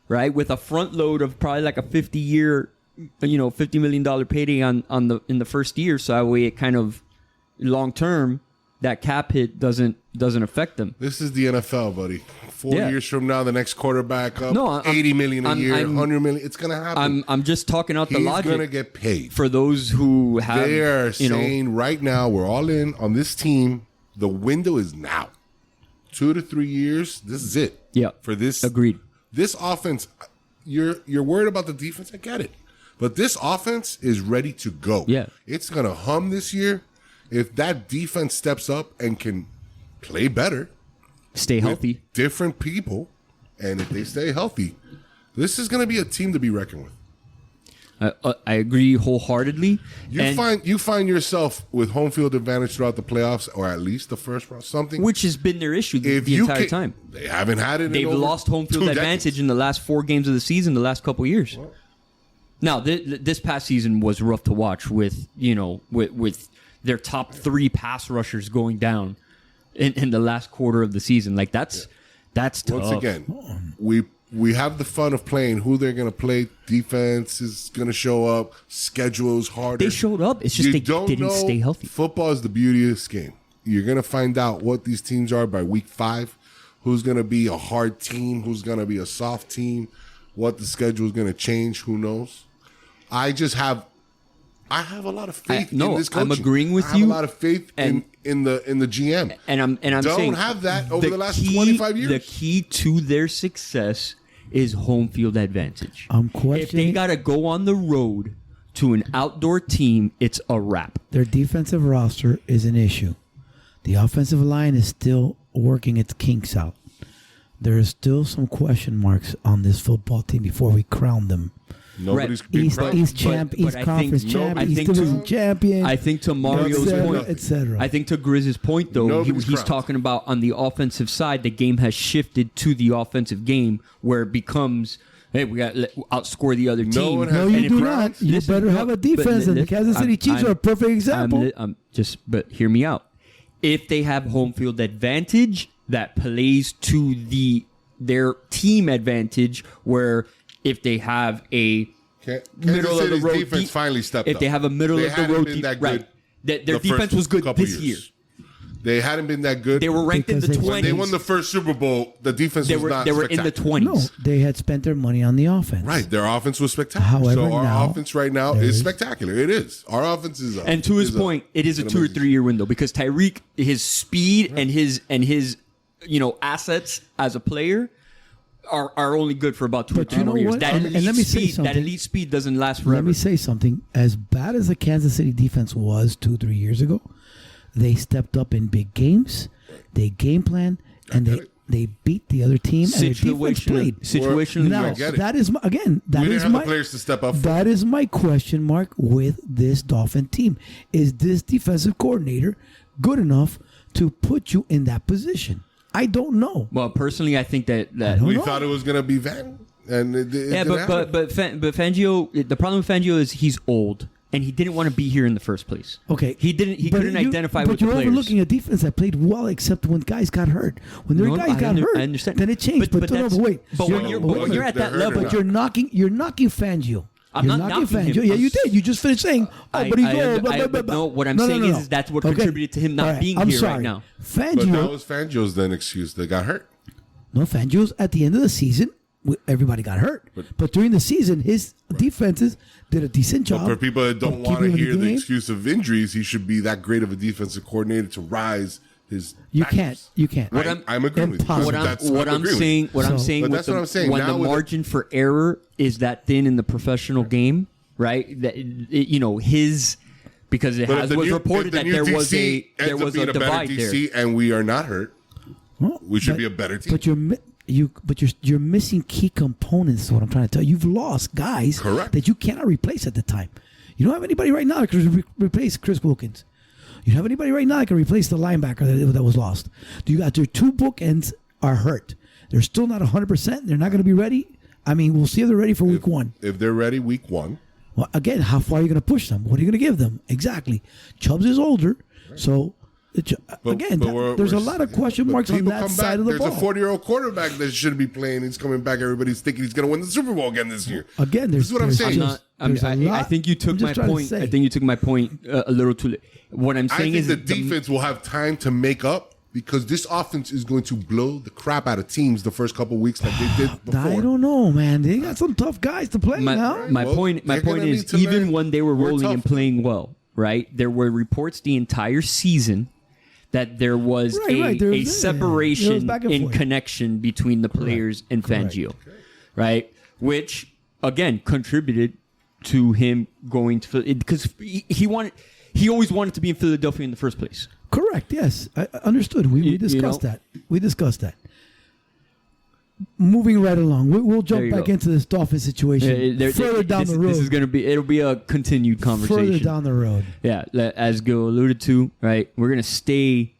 right? With a front load of probably like a 50-year, $50 million payday in the first year. So that way, it kind of long term, that cap hit doesn't affect them. This is the NFL, buddy. 4 years from now, the next quarterback up, No, 80 million a year, 100 million. It's gonna happen. I'm just talking out the logic. He's gonna get paid. For those who have, They are saying right now, we're all in on this team. The window is now. 2 to 3 years. This is it. Yeah. For this, agreed. This offense, you're worried about the defense. I get it, but this offense is ready to go. Yeah. It's gonna hum this year. If that defense steps up and can play better, Stay healthy. different people, and if they stay healthy, this is going to be a team to be reckoned with. I agree wholeheartedly. You find yourself with home field advantage throughout the playoffs, or at least the first round, something Which has been their issue the entire time. They haven't had it. They've lost home field advantage in the last 4 games of the season, the last couple of years. Well, Now, this past season was rough to watch with their top 3 pass rushers going down in the last quarter of the season. Like that's tough. Once again, we have the fun of playing who they're going to play. Defense is going to show up. Schedule's harder. They showed up. It's just they didn't stay healthy. Football is the beauty of this game. You're going to find out what these teams are by week 5. Who's going to be a hard team? Who's going to be a soft team? What the schedule is going to change? Who knows? I have a lot of faith in this coaching. I'm agreeing with I have you. a lot of faith in the GM. And I'm don't saying have that over the last 25 years. The key to their success is home field advantage. I'm questioning. If they got to go on the road to an outdoor team, it's a wrap. Their defensive roster is an issue. The offensive line is still working its kinks out. There is still some question marks on this football team before we crown them. Nobody's Right. been East proud. Conference champ, East Division champion. I think to Mario's point, etc. I think to Grizz's point, though, Nobody's he's crowned. talking about on the offensive side, the game has shifted to the offensive game where it becomes, hey, we got to outscore the other team. one No, has you any do crowns. not. You Listen, better no, have a but defense, and the li- Kansas City Chiefs are a perfect example. But hear me out. If they have home field advantage, that plays to their team advantage. Where if they have a middle of the road defense finally stepped up. if they have a middle They of the hadn't road been that right, good their the defense first was good couple this year. years. They hadn't been that good. They were ranked in the Because they- 20s. When they won the first Super Bowl, the defense They was were not in the spectacular. 20s. No, they had spent their money on the offense. Right, their offense was spectacular. However, so our now offense right now there is is- spectacular. It is. Our offense is. And to his point, it is a 2 or 3 year window because Tyreek, his speed and his assets as a player are only good for about 2 or But 3 you know more years. what? That And let me say speed, that something. elite speed doesn't last Let forever. me say something. As bad as the Kansas City defense was 2-3 years ago, they stepped up in big games. They game plan and they beat the other team. And their defense played. Situationally, Now yes. get it. that is we didn't have the players to step up. That is my question mark with this Dolphin team. Is this defensive coordinator good enough to put you in that position? I don't know. Well, personally, I think that We know. thought it was going to be Van, and it yeah, didn't happen. but Fangio. The problem with Fangio is he's old and he didn't want to be here in the first place. Okay, he didn't. He couldn't identify with the But you're players. overlooking a defense that played well, except when guys got hurt. When their guys got hurt, I understand. then it changed. But that's- wait. But when you're at that they're level, hurt But you're knocking Fangio. I'm You're not knocking knocking Fangio. him. Yeah, you did. You just finished saying, but he's old. Blah, blah, blah, blah. No, what I'm No, saying no. is that's what Okay. contributed to him not All right, being I'm here sorry. right now. But that Fangio. was Fangio's then excuse. They got hurt. No, Fangio's at the end of the season. Everybody got hurt, but during the season, his defenses did a decent job. But for people that don't of want to keeping him in hear the game. excuse of injuries, he should be that great of a defensive coordinator to rise his. You backups. can't. You can't. I'm agreeing with you. Impossible. What I'm saying, So- I'm But saying, that's what I'm saying. when Now the with margin for error is that thin in the professional game, right? That his because it But if was the reported that new there was DC a ends up being better divide there. DC and we are not hurt, Well, we should but- be a better team. But you're missing key components. Is what I'm trying to tell you. You've lost guys Correct. that you cannot replace at the time. You don't have anybody right now that can replace Chris Wilkins. You have anybody right now that can replace the linebacker that was lost? Do you got your two bookends are hurt? They're still not 100%. They're not going to be ready. I mean, we'll see if they're ready for week one. If they're ready, week one. Well, again, how far are you going to push them? What are you going to give them? Exactly. Chubbs is older, so there's a lot of question marks on that side of the ball. There's a 40-year-old quarterback that shouldn't be playing. He's coming back. Everybody's thinking he's going to win the Super Bowl again this year. Again, this is what I'm saying. I think you took my point. I think you took my point a little too late. What I'm saying is the defense will have time to make up because this offense is going to blow the crap out of teams the first couple of weeks like they did before. I don't know, man. They got some tough guys to play now. My point is, even when they were rolling and playing well, right? There were reports the entire season that there was a separation in connection between the players and Fangio, right? Which, again, contributed to him going to because he always wanted to be in Philadelphia in the first place. Correct. Yes, I understood. We discussed that. We discussed that. Moving right along, we'll jump back into this Dolphins situation further down the road. This is going to be. It'll be a continued conversation further down the road. Yeah, as Gil alluded to, right? We're going to stay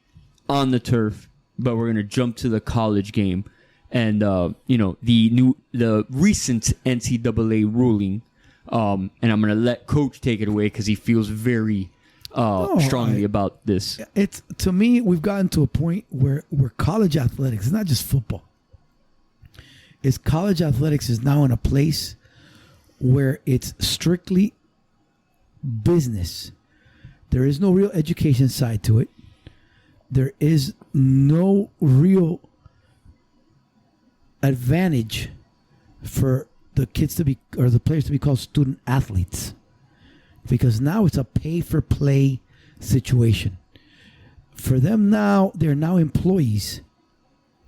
on the turf, but we're going to jump to the college game, and the recent NCAA ruling. And I'm going to let Coach take it away because he feels very strongly about this. It's to me, we've gotten to a point where college athletics is not just football. It's college athletics is now in a place where it's strictly business. There is no real education side to it. There is no real advantage for the kids to be, or the players to be called student athletes, because now it's a pay-for-play situation. For them now, they're now employees.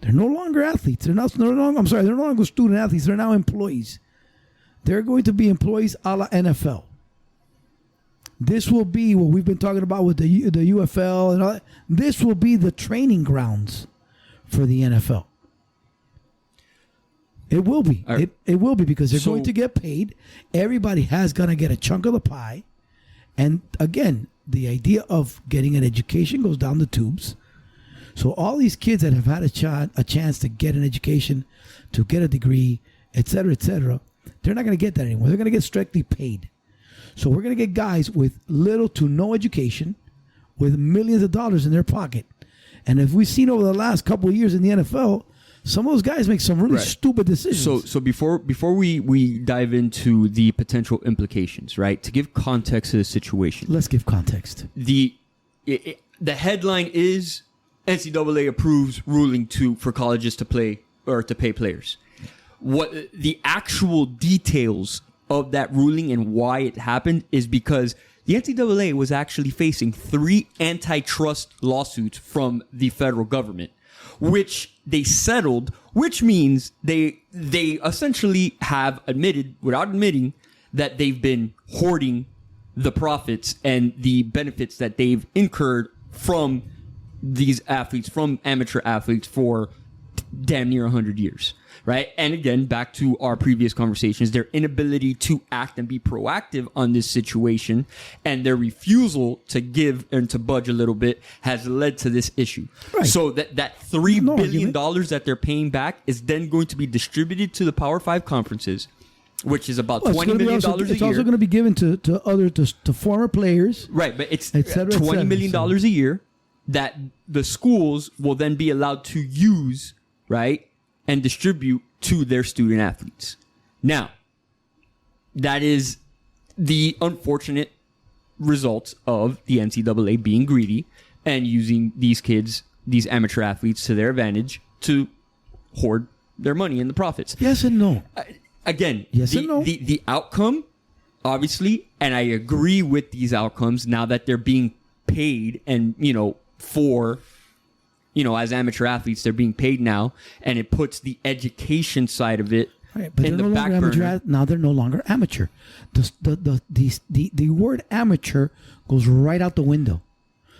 They're no longer athletes. They're no longer student athletes. They're now employees. They're going to be employees a la NFL. This will be what we've been talking about with the UFL and all that. This will be the training grounds for the NFL. It will be. It will be because they're going to get paid. Everybody has going to get a chunk of the pie. And again, the idea of getting an education goes down the tubes. So all these kids that have had a chance to get an education, to get a degree, et cetera, they're not going to get that anymore. They're going to get strictly paid. So we're going to get guys with little to no education, with millions of dollars in their pocket. And if we've seen over the last couple of years in the NFL, some of those guys make some really stupid decisions. So before we dive into the potential implications, right? To give context to the situation. Let's give context. The headline is NCAA approves ruling for colleges to play or to pay players. What the actual details of that ruling and why it happened is because the NCAA was actually facing 3 antitrust lawsuits from the federal government, which they settled, which means they essentially have admitted, without admitting, that they've been hoarding the profits and the benefits that they've incurred from these athletes, from amateur athletes, for damn near 100 years, right? And again, back to our previous conversations, their inability to act and be proactive on this situation and their refusal to give and to budge a little bit has led to this issue. Right. So that $3 billion that they're paying back is then going to be distributed to the Power 5 conferences, which is about $20 million a year. It's also going to be given to former players. Right, but it's $20 million a year that the schools will then be allowed to use, right, and distribute to their student athletes. Now, that is the unfortunate result of the NCAA being greedy and using these kids, these amateur athletes, to their advantage to hoard their money and the profits. Yes and no. Again, yes and no. The outcome, obviously, and I agree with these outcomes now that they're being paid and, as amateur athletes, they're being paid now, and it puts the education side of it in the back burner. Now they're no longer amateur. The word amateur goes right out the window.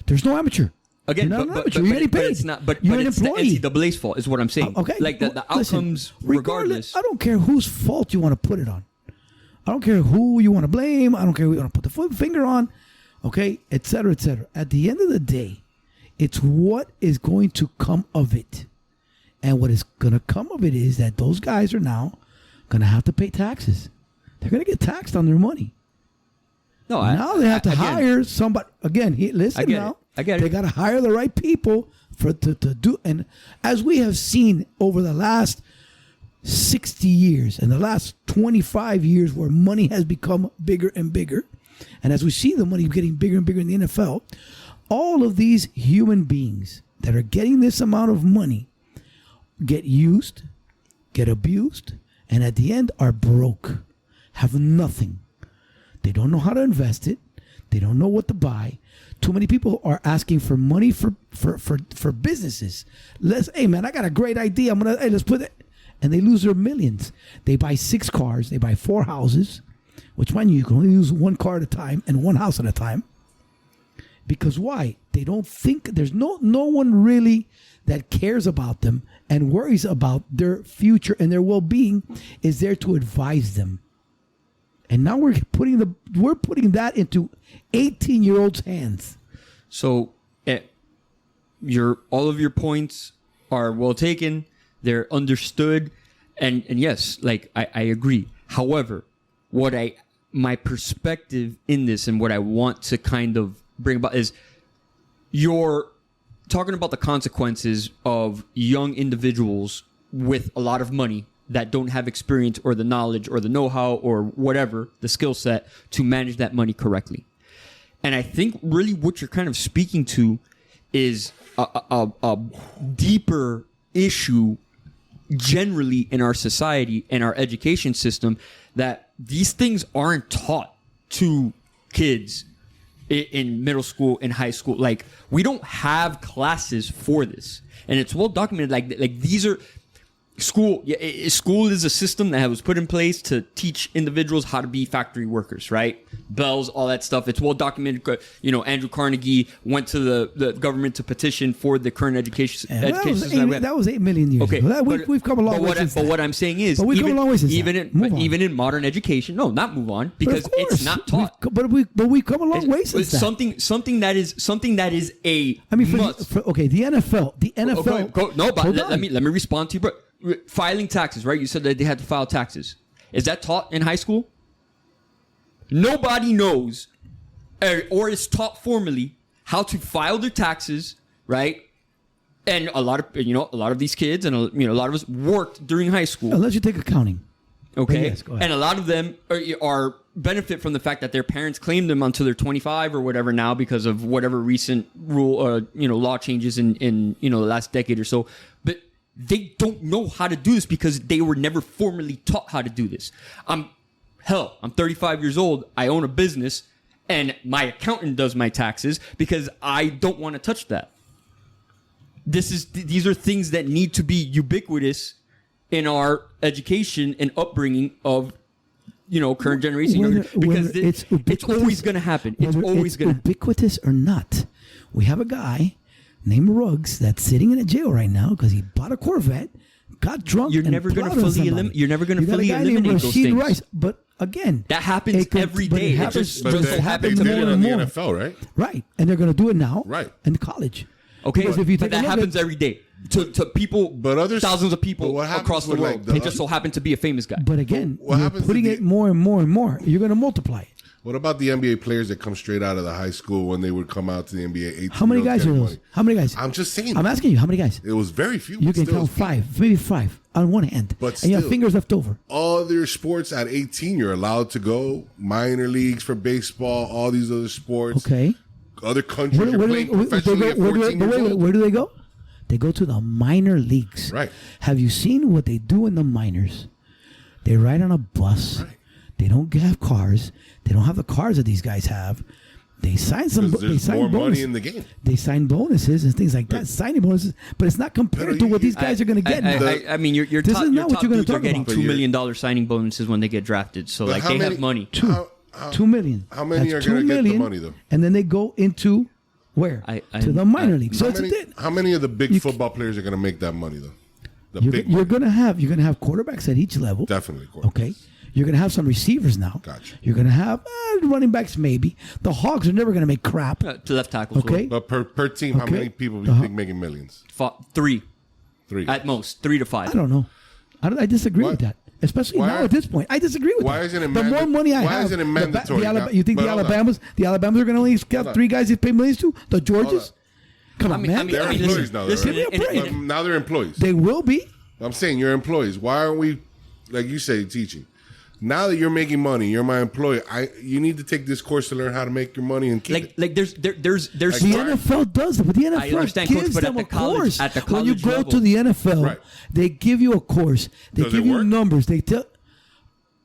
There's no amateur. Again, you're not amateur. You're getting paid. It's not. But you're an it's employee. The NCAA's fault is what I'm saying. Okay, like the outcomes, regardless. I don't care whose fault you want to put it on. I don't care who you want to blame. I don't care who you want to put the finger on. okay, et cetera, et cetera. At the end of the day, it's what is going to come of it. And what is going to come of it is that those guys are now going to have to pay taxes. They're going to get taxed on their money. No, now they have to hire somebody. Again, listen now. I get it. They got to hire the right people to do. And as we have seen over the last 60 years and the last 25 years where money has become bigger and bigger, and as we see the money getting bigger and bigger in the NFL, all of these human beings that are getting this amount of money get used, get abused, and at the end are broke, have nothing. They don't know how to invest it. They don't know what to buy. Too many people are asking for money for businesses. Hey man, I got a great idea. Let's put it, and they lose their millions. They buy 6 cars. They buy 4 houses, which mind you can only use 1 car at a time and 1 house at a time. Because why? They don't think there's no one really that cares about them and worries about their future and their well-being is there to advise them. And now we're putting that into 18-year-olds' hands. So, all of your points are well taken. They're understood, and yes, like I agree. However, my perspective in this and what I want to kind of bring about is you're talking about the consequences of young individuals with a lot of money that don't have experience or the knowledge or the know-how or whatever, the skill set to manage that money correctly. And I think really what you're kind of speaking to is a deeper issue generally in our society and our education system, that these things aren't taught to kids in middle school and high school. Like, we don't have classes for this, and it's well documented. Like these are school. Yeah, school is a system that was put in place to teach individuals how to be factory workers, right? Bells, all that stuff. It's well documented. Andrew Carnegie went to the government to petition for the current education system. That was 8 million years ago. We've come a long way since But what I'm saying is, even in modern education, not move on, because it's not taught. But we've come a long way since that. Something that is a must. The NFL. The NFL. Let me respond to you, bro. Filing taxes, right? You said that they had to file taxes. Is that taught in high school? Nobody knows, or is taught formally how to file their taxes, right? And a lot of these kids and a lot of us worked during high school. Unless you take accounting. Okay. Yes, go ahead. And a lot of them are benefit from the fact that their parents claimed them until they're 25 or whatever now because of whatever recent rule law changes in the last decade or so. But they don't know how to do this because they were never formally taught how to do this. I'm 35 years old. I own a business, and my accountant does my taxes because I don't want to touch that. These are things that need to be ubiquitous in our education and upbringing of current generation, because it's always going to happen. It's always going to ubiquitous or not. We have a guy named Ruggs that's sitting in a jail right now because he bought a Corvette, got drunk. You're never going to fully eliminate those things. Rice, but again, that happens every day. It just happens more and more. The NFL, right? Right, and they're going to do it now. Right, in college. Okay, but that happens every day to people, thousands of people across the world. They just so happen to be a famous guy. But again, you're putting it more and more and more. You're going to multiply it. What about the NBA players that come straight out of the high school when they would come out to the NBA? How many guys are those? How many guys? I'm just saying. I'm asking you, how many guys? It was very few. You can count 5, maybe 5 on one hand. But and you have fingers left over. All their sports at 18, you're allowed to go. Minor leagues for baseball, all these other sports. Okay. Other countries are playing professionally at 14 years old. Where do they go? They go to the minor leagues. Right. Have you seen what they do in the minors? They ride on a bus. Right. They don't have cars. They don't have the cars that these guys have. They sign more money in the game. They sign bonuses and things like that. Signing bonuses, but it's not compared to what these guys are going to get. I mean, your top dudes are getting $2 million signing bonuses when they get drafted. So they have money. $2 million. How many are going to get the money though? And then they go into where? To the minor league. So how many of the big football players are going to make that money though? You're going to have quarterbacks at each level. Definitely. Okay. You're going to have some receivers now. Gotcha. You're going to have running backs maybe. The Hogs are never going to make crap. To left tackles. Okay. But per team, how Okay. many people do you think making millions? Three. Three. At most. 3 to 5. I don't know. I disagree with that. Especially now at this point. I disagree with that. Why isn't it the more money I have. Why isn't it mandatory? You think the Alabamas are going to only have 3 guys you pay millions to? The Georges? Come on, man. They're employees now, listen, right? Now they're employees. They will be. I'm saying you're employees. Why aren't we, like you say, teaching? Now that you're making money, you're my employee. You need to take this course to learn how to make your money and keep it. Like there's The NFL does it, but the NFL understand, gives Coach, but them at a the college- course. at the When you college go level. to the NFL, Right. they give you a course. They Does give it you work? numbers. They tell.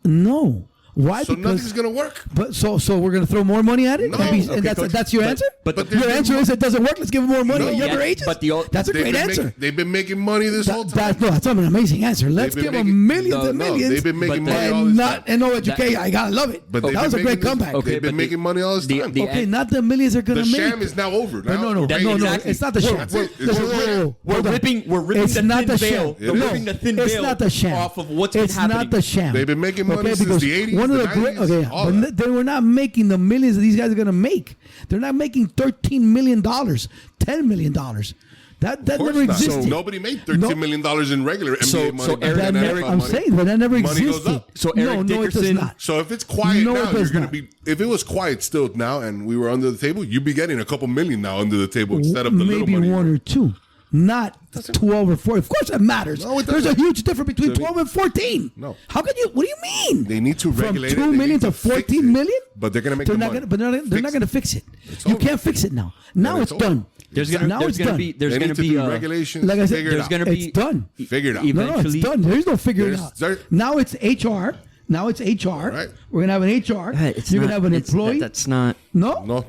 No. Why? So because nothing's gonna work. But so we're gonna throw more money at it, No. and Okay, that's your answer. but your answer is it doesn't work. Let's give them more money No. at younger Yeah, ages. but that's a great answer. They've been making money this whole time. That's an amazing answer. Let's They've give been them making- millions and No, millions. they've been making but money all and this not time. and no education. I gotta love it. But that they've was a been great making this- comeback. Okay, They've been but making money all this time. Okay, not the millions they're gonna The make. sham is now over. Now, No, Exactly. it's not the sham. That's it. It's Listen, over. We're ripping It's the not thin the veil. sham. It We're is. ripping the thin It's veil not the sham. off of what's been It's happening. not the sham. They've been making money since because the 80s, one of the the great, 90s, all but that. they were not making the millions that these guys are going to make. They're not making $13 million, $10 million. That Of course never not. existed. So nobody made $13 million in regular NBA money. so back Eric- then. Eric- I'm saying, but that never Money goes existed. up. So Eric no, it does Dickerson- not. So if it's quiet No, now, it you're does going to not. be. If it was quiet still now, and we were under the table, you'd be getting a couple million now under the table instead of the little Maybe money. one or two. Not 12 or 4. Of course, it matters. No, it There's a doesn't. huge difference between To me- 12 and 14. No. How can you? What do you mean? They need to regulate it. From 2 They million need to to fix 14 it. million. But they're going to make They're the not money. gonna, but they're not Fix going to fix it. It's You over. can't fix it now. Now it's it's over. done. There's now gonna it's be done. They there's need gonna to be do regulations. Like I said, figure it there's out. gonna be It's done. Figure it out. Even- No, it's Eventually- done. There's no figuring it There's- out. Now it's HR. Now it's HR. Right. We're gonna have an HR. It's You're not- gonna have an it's- employee. That's not. No. No,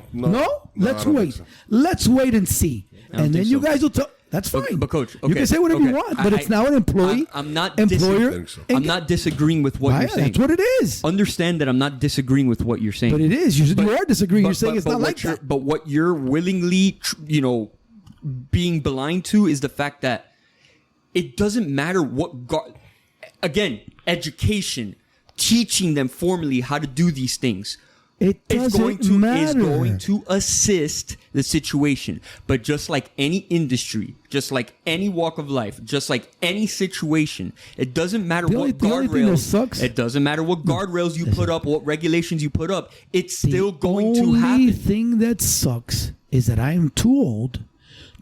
Let's I don't wait. think so. Let's wait and see, don't and then think you so. guys will tell. That's But- fine. but Coach, you okay, can say whatever okay. you want, but it's now an employee. I'm not employer. think so. I'm not disagreeing with what Why? you're saying. That's what it is. Understand that I'm not disagreeing with what you're saying. But it is. You are disagreeing. You're saying it's not what like you're- that. But what you're willingly, being blind to is the fact that it doesn't matter what. Again, education, teaching them formally how to do these things. It Is doesn't is matter. going to assist the situation. But just like any industry, just like any walk of life, just like any situation, it doesn't matter The what only thing that guardrails. sucks- It doesn't matter what guardrails you put up, what regulations you put up. It's still going to The only happen. thing that sucks is that I am too old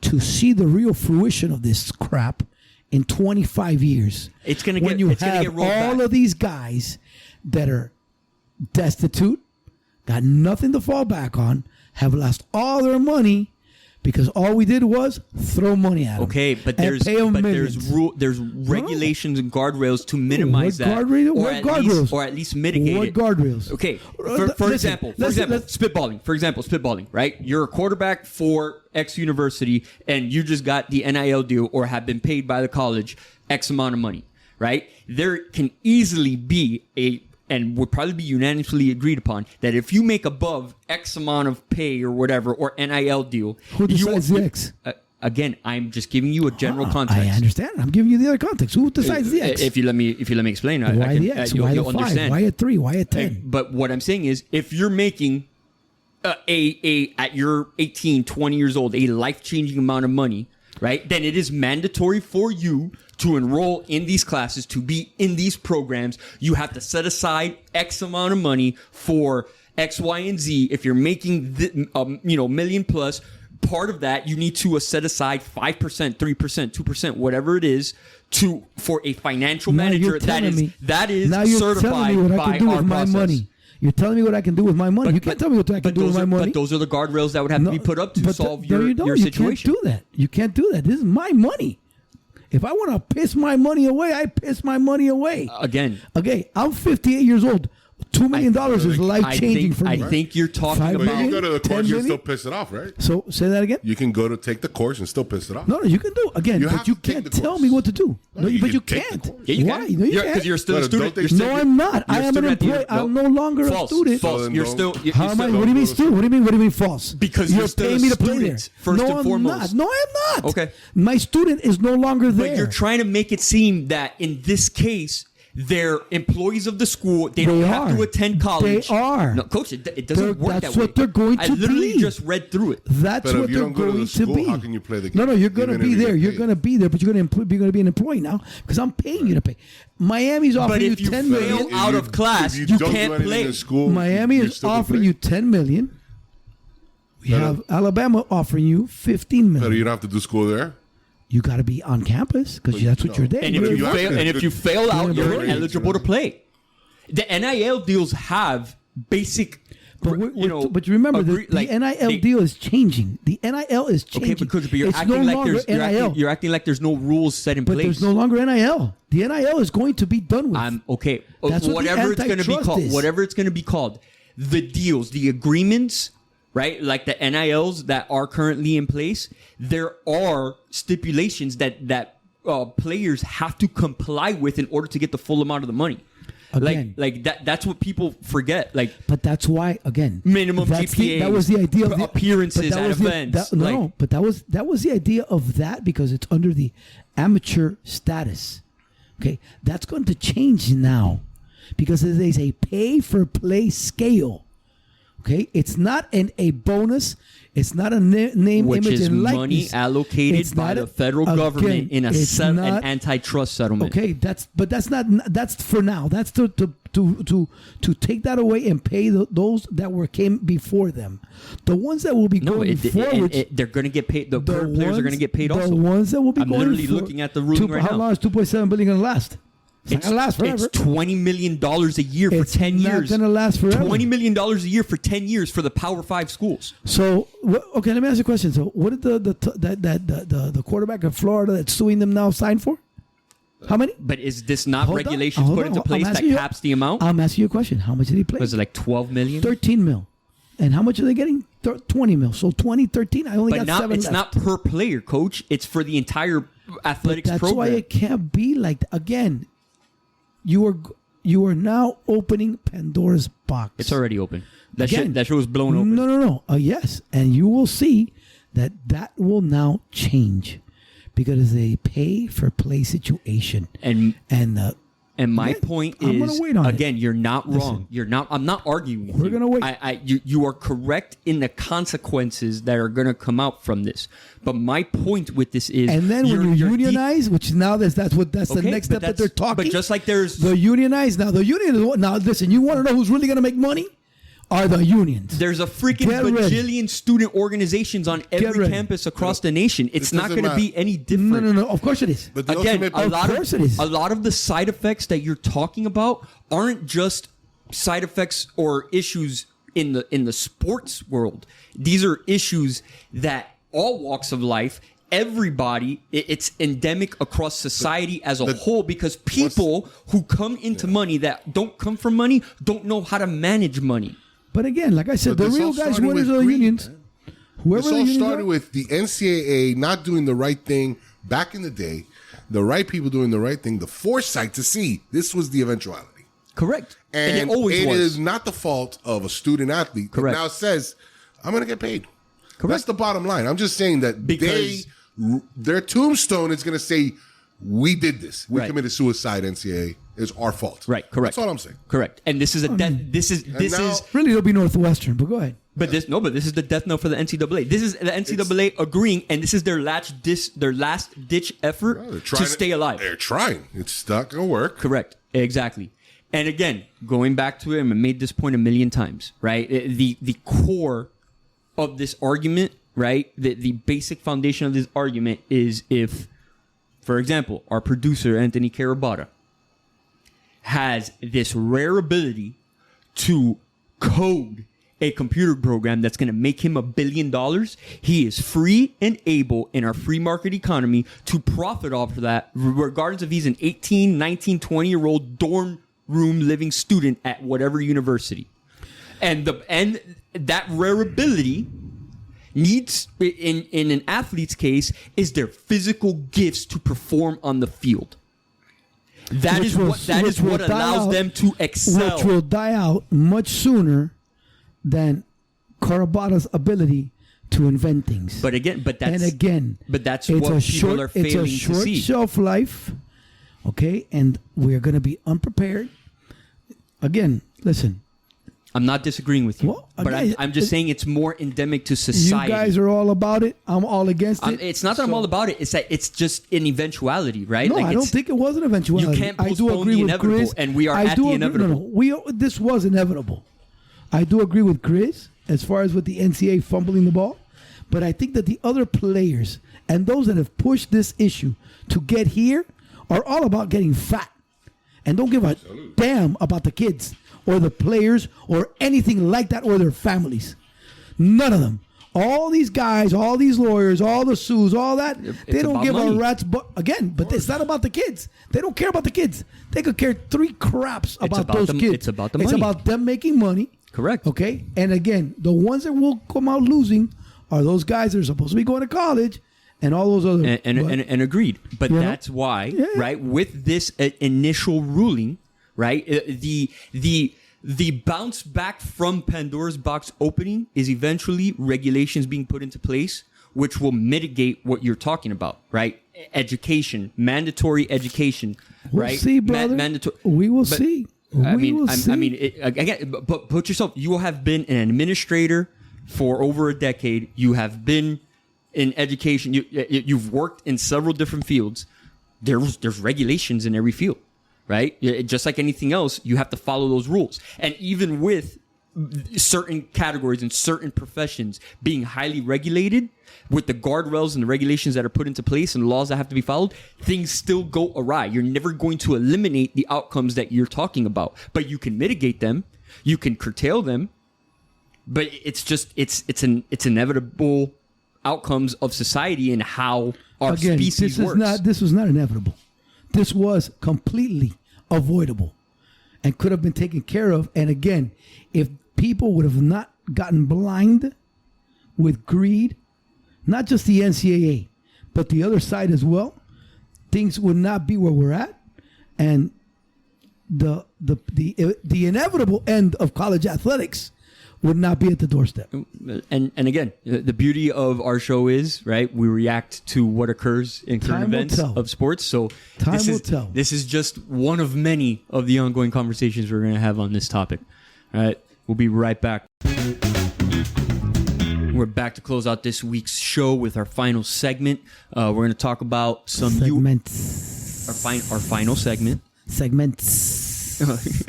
to see the real fruition of this crap in 25 years. It's gonna when get- you it's gonna have get rolled all back. of these guys that are destitute, got nothing to fall back on, have lost all their money because all we did was throw money at them. Okay, but and there's pay 'em there's millions. there's regulations and guardrails to minimize What that, guardrail- or what at guardrails? least or at least mitigate What it. guardrails? Okay, Listen, for example, let's- spitballing. For example, spitballing. Right, you're a quarterback for X university, and you just got the NIL deal or have been paid by the college X amount of money. Right, there can easily be and would probably be unanimously agreed upon that if you make above X amount of pay or whatever or NIL deal, Who decides the X? Again, I'm just giving you a general context. I understand. I'm giving you the other context. Who decides the X? If you let me explain, Why the X? Why the 5? understand. Why a 3? Why a 10? But what I'm saying is, if you're making at your 18, 20 years old, a life-changing amount of money, right? Then it is mandatory for you to enroll in these classes, to be in these programs. You have to set aside X amount of money for X, Y, and Z. If you're making million plus, part of that you need to set aside 5%, 3%, 2%, whatever it is, for a financial Now manager you're telling me- that is now you're certified telling me what I by can do our with my process. money. You're telling me what I can do with my money. You can't tell me what I can do with my money. But those are the guardrails that would have to be put up to solve no, your you don't. situation. You can't do that. You can't do that. This is my money. If I want to piss my money away, I piss my money away. Again, Okay, I'm 58 years old. $2 million is life changing for me. I think you're talking 5 But you about. can go to the 10 course and million? still piss it off, right? So say that again. You can go to take the course and still piss it off. No, you can do again, You have but you to take can't the tell course. me what to do. No, you but you can take the can't. course. Yeah, you Why? can. No, you Because can't. you're still a But student. don't they You're say- No, I'm not. I you're am still an at the- employee. I'm no longer false, a student. False. then You're don't- still. You're How am I? still- What do you mean student? What do you mean false? Because you're you're still paying a me to play student, there. first no, and I'm foremost. not. No, I'm not. Okay. My student is no longer there. But you're trying to make it seem that in this case, They're employees of the school. They don't have to attend college. They are. No, Coach, it doesn't work that way. That's what they're going to be. I literally just read through it. That's but what if you they're don't go to going the school, to be. how can you play the game? No, you're going to be there. You're paid? going to be there, but you're going to be an employee now because I'm paying you to pay. Miami's offering you $10 million. But if you fail out of class, you can't play. In school, Miami is offering you $10 million. We have Alabama offering you $15 million. But you don't have to do school there. You got to be on campus because that's what you're there. And if you fail out, you're ineligible to play. The NIL deals have basic. But you remember, the NIL deal is changing. The NIL is changing. Okay, but you're acting like you're acting like there's no rules set in place. But there's no longer NIL. The NIL is going to be done with. Okay. That's whatever it's going to be called. is. Whatever it's going to be called. The deals, the agreements, right? Like the NILs that are currently in place. There are stipulations that players have to comply with in order to get the full amount of the money. Again, like that's what people forget. But that's why minimum GPA. That was the idea of appearances at events. But that was the idea of that because it's under the amateur status. Okay, that's going to change now because it is a pay for play scale. Okay, it's not a bonus. It's not a name, which image, is and likeness. money allocated by the federal government in an antitrust settlement. Okay, that's for now. That's to take that away and pay those that came before them. The ones that will be going forward, they're going to get paid. The players are going to get paid also. The ones that will be I'm going literally looking at the ruling right now. How long is $2.7 billion going to last? It's not going to last forever. It's $20 million a year for 10 years. It's not going to last forever. $20 million a year for 10 years for the Power 5 schools. So, okay, let me ask you a question. So, what did the quarterback of Florida that's suing them now sign for? How many? But is this not regulations put into place that caps the amount? I'm asking you a question. How much did he play? Was it like 12 million? 13 mil. And how much are they getting? 20 mil. So 20, 13. I only got 7 It's left. not per player, Coach. It's for the entire athletics that's program. That's why it can't be like that. Again, you are now opening Pandora's box. It's already open. That shit was blown open. No. Yes. And you will see that will now change because it's a pay for play situation. And my point is, again, you're not wrong. You're not. I'm not arguing with you. We're gonna wait. You are correct in the consequences that are going to come out from this. But my point with this is, and then when you unionize, which now that's the next step that they're talking. But just like there's the unionize now, now listen. You want to know who's really going to make money? Are the unions. There's a freaking bajillion student organizations on every campus across the nation. It's not going to be any different. No. Of course it is. But again, a lot of the side effects that you're talking about aren't just side effects or issues in the sports world. These are issues that all walks of life, everybody, it's endemic across society as a whole because people who come into money that don't come from money don't know how to manage money. But again, like I said, the real guys winners are the unions. This all started with the NCAA not doing the right thing back in the day, the right people doing the right thing, the foresight to see this was the eventuality. Correct. And it always was. It is not the fault of a student athlete that now says, I'm going to get paid. Correct. That's the bottom line. I'm just saying that their tombstone is going to say, we did this. We committed suicide, NCAA. It's our fault. Right, correct. That's all I'm saying. Correct. And this is a death. This is really it'll be Northwestern, but go ahead. But this is the death knell for the NCAA. This is the NCAA agreeing, and this is their last ditch effort to stay alive. They're trying. It's not going to work. Correct. Exactly. And again, going back to it, and I made this point a million times, right? The core of this argument, right? The basic foundation of this argument is if, for example, our producer, Anthony Carabata, has this rare ability to code a computer program that's going to make him $1 billion, he is free and able in our free market economy to profit off of that, regardless if he's an 18, 19, 20-year-old dorm room living student at whatever university. And that rare ability needs, in an athlete's case, is their physical gifts to perform on the field. That is what allows them to excel. Which will die out much sooner than Carabata's ability to invent things. But that's what people are failing to see. It's a short shelf life. Okay, and we're going to be unprepared. Again, listen. I'm not disagreeing with you, Well, but again, I'm just saying it's more endemic to society. You guys are all about it. I'm all against it. It's not that I'm all about it. It's that it's just an eventuality, right? No, I don't think it was an eventuality. You can't I do postpone agree the with inevitable, Grizz. and we are at the inevitable. This was inevitable. I do agree with Grizz as far as with the NCAA fumbling the ball, but I think that the other players and those that have pushed this issue to get here are all about getting fat and don't give a damn about the kids or the players or anything like that or their families. None of them. All these guys, all these lawyers, all the sues, all that, they don't give a rat's but again, but it's not about the kids. They don't care about the kids. They could care three craps about those kids. It's about the money. It's about them making money. Correct. Okay? And again, the ones that will come out losing are those guys that are supposed to be going to college and all those other... And agreed. But that's why, right, with this initial ruling, right, the bounce back from Pandora's box opening is eventually regulations being put into place, which will mitigate what you're talking about, right? Education, mandatory education, right? We'll see, brother. We will see. Again, but put yourself, you have been an administrator for over a decade. You have been in education. You've worked in several different fields. There's regulations in every field. Right? Just like anything else, you have to follow those rules. And even with certain categories and certain professions being highly regulated, with the guardrails and the regulations that are put into place and laws that have to be followed, things still go awry. You're never going to eliminate the outcomes that you're talking about, but you can mitigate them, you can curtail them, but it's inevitable outcomes of society and how our species works. This was not inevitable. This was completely avoidable and could have been taken care of. And again, if people would have not gotten blind with greed, not just the NCAA, but the other side as well, things would not be where we're at. And the inevitable end of college athletics would not be at the doorstep. And again, the beauty of our show is, right, we react to what occurs in current events of sports. So Time will tell. This is just one of many of the ongoing conversations we're going to have on this topic. All right, we'll be right back. We're back to close out this week's show with our final segment. We're going to talk about some segments. Our final segment. Segments.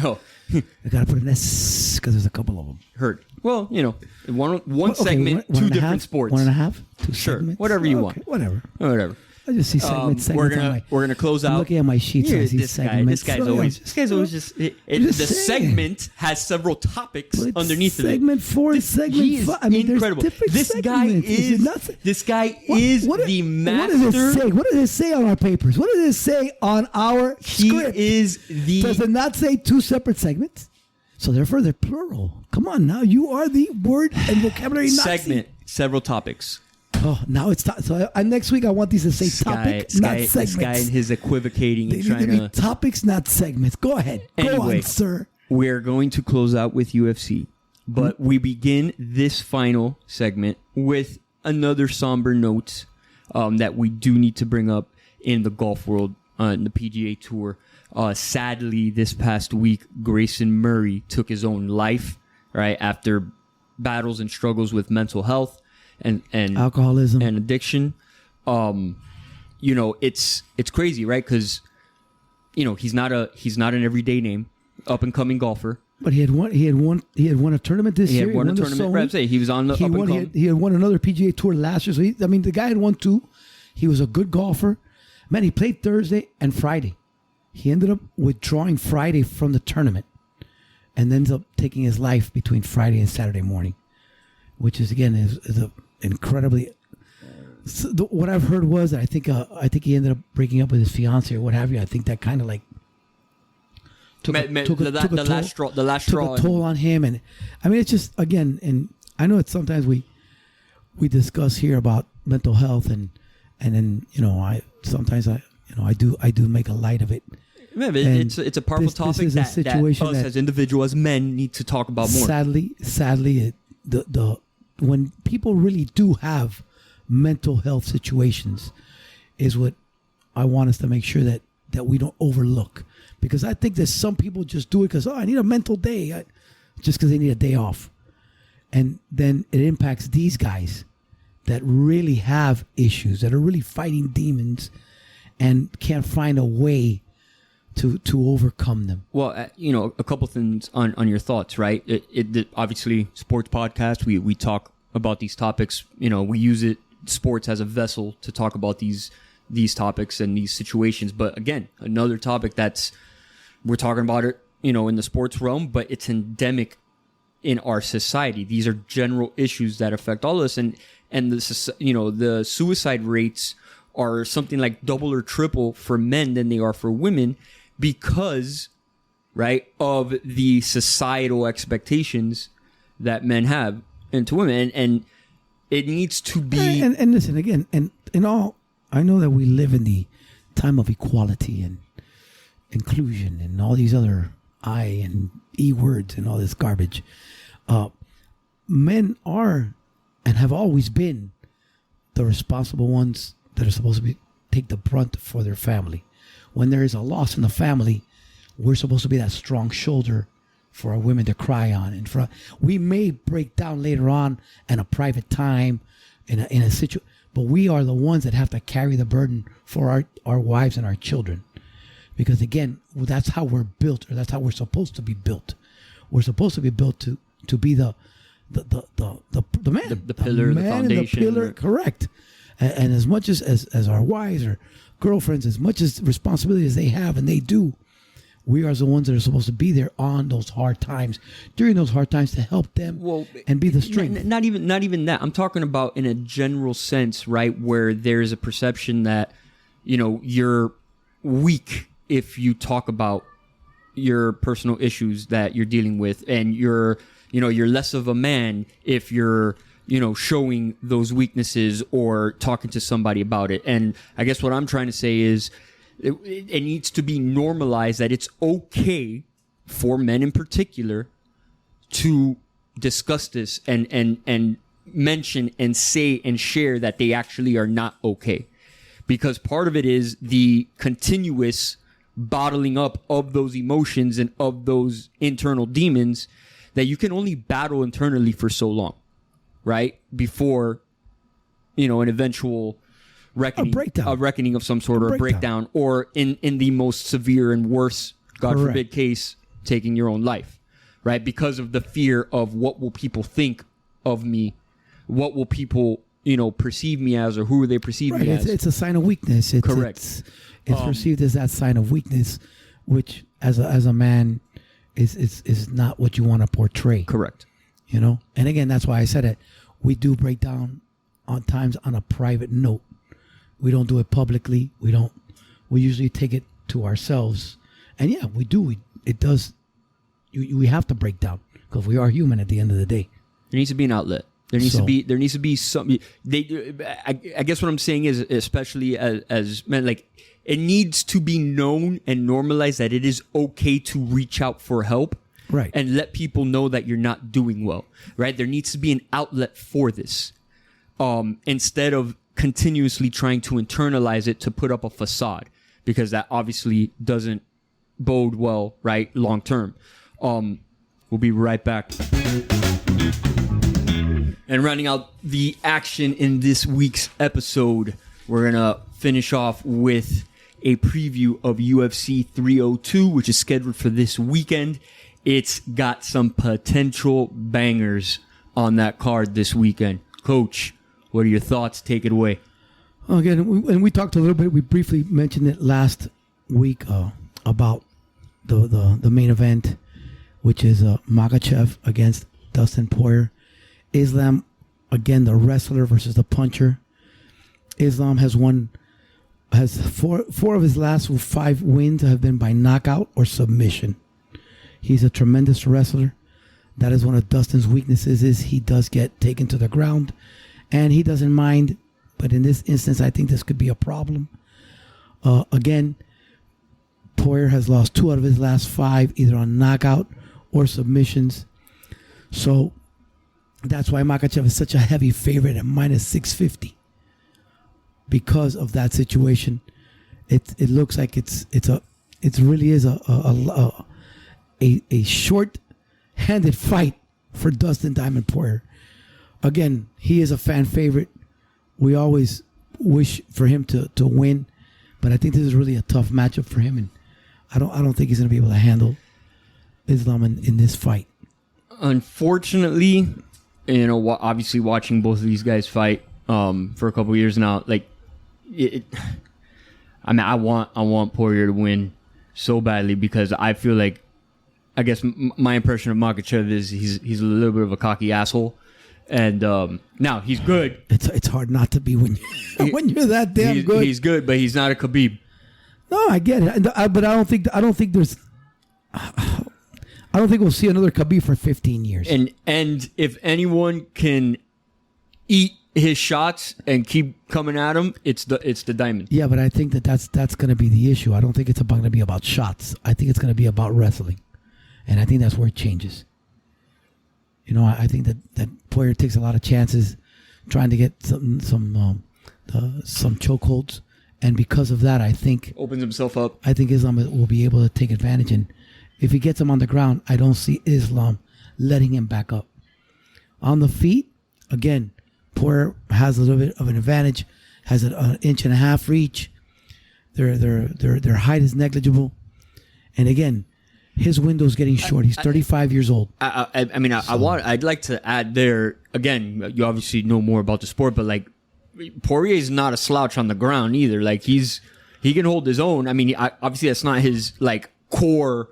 Oh. I gotta put an S because there's a couple of them. Heard. Well, one segment, two different sports. 1.5? Two sure. segments? Whatever you want. Whatever. I just see segments. We're gonna close out. I'm looking at my sheets. I see segments. This guy's always just. The segment has several topics underneath of it. Segment 4 and segment 5. I mean, incredible. This guy is the master. What does it say? What does it say on our papers? What does it say on our script? Does it not say two separate segments? So therefore, they're plural. Come on, now you are the word and vocabulary Nazi. Segment, several topics. Oh, now it's so next week I want these to say topic, not segments. This guy and his equivocating they and trying need to be topics, not segments. Go ahead. Go on, sir. We're going to close out with UFC, but we begin this final segment with another somber note that we do need to bring up in the golf world, in the PGA Tour. Sadly, this past week, Grayson Murray took his own life, right, after battles and struggles with mental health and alcoholism and addiction. It's crazy, right? Because he's not an everyday name, up and coming golfer. But he had won a tournament this year. He had won a tournament. Right, he was on the up and coming. He had won another PGA Tour last year. So the guy had won 2. He was a good golfer. Man, he played Thursday and Friday. He ended up withdrawing Friday from the tournament, and ends up taking his life between Friday and Saturday morning, which is again is a incredibly. What I've heard was that I think he ended up breaking up with his fiance or what have you. I think that kind of like took a toll on him, and I mean it's just again, and I know it's sometimes we discuss here about mental health and then I do make a light of it. Yeah, it's a powerful topic that us as individuals, as men, need to talk about more. Sadly, when people really do have mental health situations, is what I want us to make sure that that we don't overlook. Because I think that some people just do it because, I need a mental day, just because they need a day off. And then it impacts these guys that really have issues, that are really fighting demons and can't find a way to overcome them. Well, a couple things on your thoughts, right? It obviously, sports podcast, we talk about these topics. We use sports as a vessel to talk about these topics and these situations. But again, another topic we're talking about it, in the sports realm, but it's endemic in our society. These are general issues that affect all of us, and the suicide rates are something like double or triple for men than they are for women because, right, of the societal expectations that men have into women, and it needs to be. And listen again, and in all, I know that we live in the time of equality and inclusion and all these other I and E words and all this garbage. Men are and have always been the responsible ones that are supposed to take the brunt for their family. When there is a loss in the family, we're supposed to be that strong shoulder for our women to cry on. And we may break down later on in a private time, in a situation, but we are the ones that have to carry the burden for our wives and our children. Because again, that's how we're built, or that's how we're supposed to be built. We're supposed to be built to be the man, the pillar, the foundation, and the pillar, correct. And as much as our wives or girlfriends, as much as responsibility as they have and they do, we are the ones that are supposed to be there on those hard times, during those hard times, to help them and be the strength. Not even that. I'm talking about in a general sense, right, where there's a perception that you're weak if you talk about your personal issues that you're dealing with, and you're less of a man if you're showing those weaknesses or talking to somebody about it. And I guess what I'm trying to say is it needs to be normalized that it's okay for men in particular to discuss this and mention and say and share that they actually are not okay. Because part of it is the continuous bottling up of those emotions and of those internal demons that you can only battle internally for so long, right? Before, an eventual reckoning, a reckoning of some sort, or a breakdown, or in the most severe and worst, God forbid, case, taking your own life, right? Because of the fear of what will people think of me, what will people, perceive me as, or who they perceive me as. It's a sign of weakness. Correct. It's perceived as that sign of weakness, which as a man is not what you want to portray. Correct. And again, that's why I said it. We do break down on times on a private note. We don't do it publicly. We usually take it to ourselves. And yeah, we do. It does. We have to break down because we are human at the end of the day. There needs to be an outlet. There needs to be something. I guess what I'm saying is, especially as men, like, it needs to be known and normalized that it is okay to reach out for help, right? And let people know that you're not doing well, right? There needs to be an outlet for this, instead of continuously trying to internalize it to put up a facade, because that obviously doesn't bode well, right, long term. We'll be right back. And rounding out the action in this week's episode, we're going to finish off with a preview of UFC 302, which is scheduled for this weekend. It's got some potential bangers on that card this weekend. Coach, what are your thoughts? Take it away. Again, we talked a little bit. We briefly mentioned it last week about the main event, which is Makhachev against Dustin Poirier. Islam, again, the wrestler versus the puncher. Islam has four of his last 5 wins have been by knockout or submission. He's a tremendous wrestler. That is one of Dustin's weaknesses, is he does get taken to the ground, and he doesn't mind. But in this instance, I think this could be a problem. Again, Poirier has lost 2 out of his last 5, either on knockout or submissions. So that's why Makhachev is such a heavy favorite at minus 650. Because of that situation. it looks like it really is a short-handed fight for Dustin Diamond Poirier. Again, he is a fan favorite. We always wish for him to win, but I think this is really a tough matchup for him, and I don't think he's going to be able to handle Islam in this fight. Unfortunately, obviously watching both of these guys fight for a couple years now, like I want Poirier to win so badly because I feel like, I guess my impression of Makhachev is he's a little bit of a cocky asshole, and now he's good. It's hard not to be when you're that damn good. He's good, but he's not a Khabib. No, I get it, but I don't think we'll see another Khabib for 15 years. And if anyone can eat his shots and keep coming at him, it's the Diamond. Yeah, but I think that's going to be the issue. I don't think it's going to be about shots. I think it's going to be about wrestling, and I think that's where it changes. I think that Poirier takes a lot of chances trying to get some chokeholds, and because of that, I think opens himself up. I think Islam will be able to take advantage, and if he gets him on the ground, I don't see Islam letting him back up. On the feet, again, Poirier has a little bit of an advantage, has an 1.5 inch reach. Their height is negligible, and again, his window's getting short. He's 35 years old. I'd like to add there again. You obviously know more about the sport, but like Poirier is not a slouch on the ground either. Like he can hold his own. I mean, obviously that's not his like core,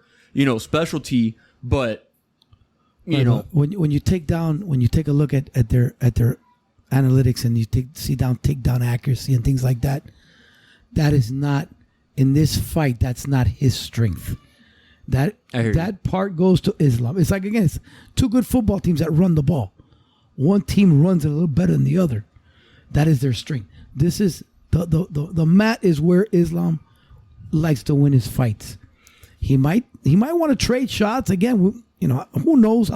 specialty, but when you take a look at their analytics and you see takedown accuracy and things like that, that is not in this fight. That's not his strength. That part goes to Islam. It's like, again, it's two good football teams that run the ball. One team runs it a little better than the other. That is their strength. This is the mat is where Islam likes to win his fights. He might want to trade shots again. Who knows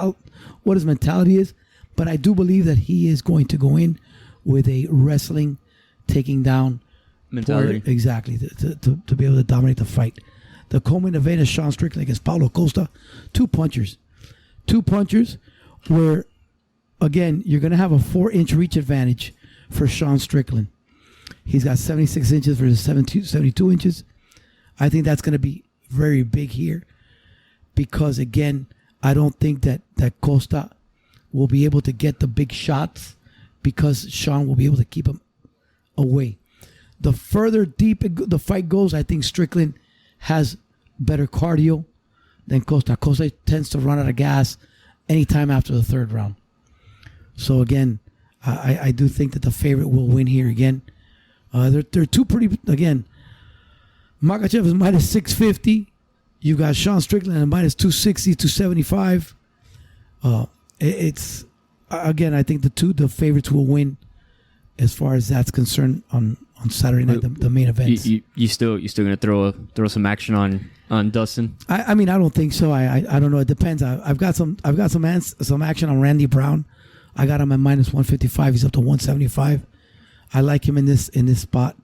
what his mentality is, but I do believe that he is going to go in with a wrestling, taking down mentality. Exactly, to be able to dominate the fight. The co-main event is Sean Strickland against Paulo Costa. Two punchers where, again, you're going to have a 4-inch reach advantage for Sean Strickland. He's got 76 inches versus 72 inches. I think that's going to be very big here because, again, I don't think that Costa will be able to get the big shots because Sean will be able to keep him away. The further deep the fight goes, I think Strickland has better cardio than Costa. Costa tends to run out of gas anytime after the third round. So again, I do think that the favorite will win here again. They're two pretty, again, Makhachev is minus 650. You got Sean Strickland at minus 260, 275. It's, again, I think the favorites will win as far as that's concerned on Saturday night, the main events. You still gonna throw some action on Dustin? I mean, I don't think so. I don't know. It depends. I've got some action on Randy Brown. I got him at minus 155. He's up to 175. I like him in this spot.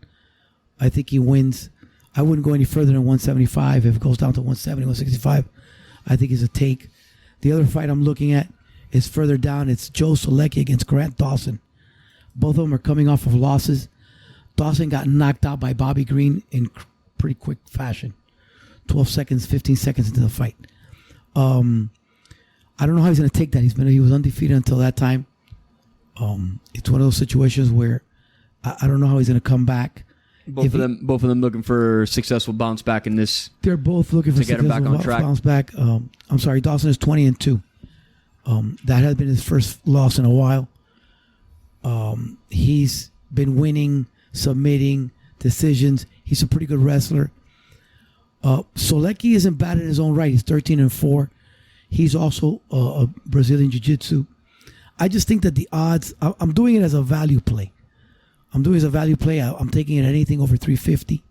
I think he wins. I wouldn't go any further than 175. If it goes down to 170, 165, I think it's a take. The other fight I'm looking at is further down. It's Joe Solecki against Grant Dawson. Both of them are coming off of losses. Dawson got knocked out by Bobby Green in pretty quick fashion. 12 seconds, 15 seconds into the fight. I don't know how he's going to take that. He was undefeated until that time. It's one of those situations where I don't know how he's going to come back. Both of them looking for successful bounce back in this. They're both looking for get him back on track. Bounce back. I'm sorry, Dawson is 20-2. That has been his first loss in a while. He's been winning, submitting, decisions. He's a pretty good wrestler. Solecki isn't bad in his own right. He's 13-4. He's also a Brazilian Jiu-Jitsu. I just think that the odds, I'm doing it as a value play. I'm taking it at anything over 350.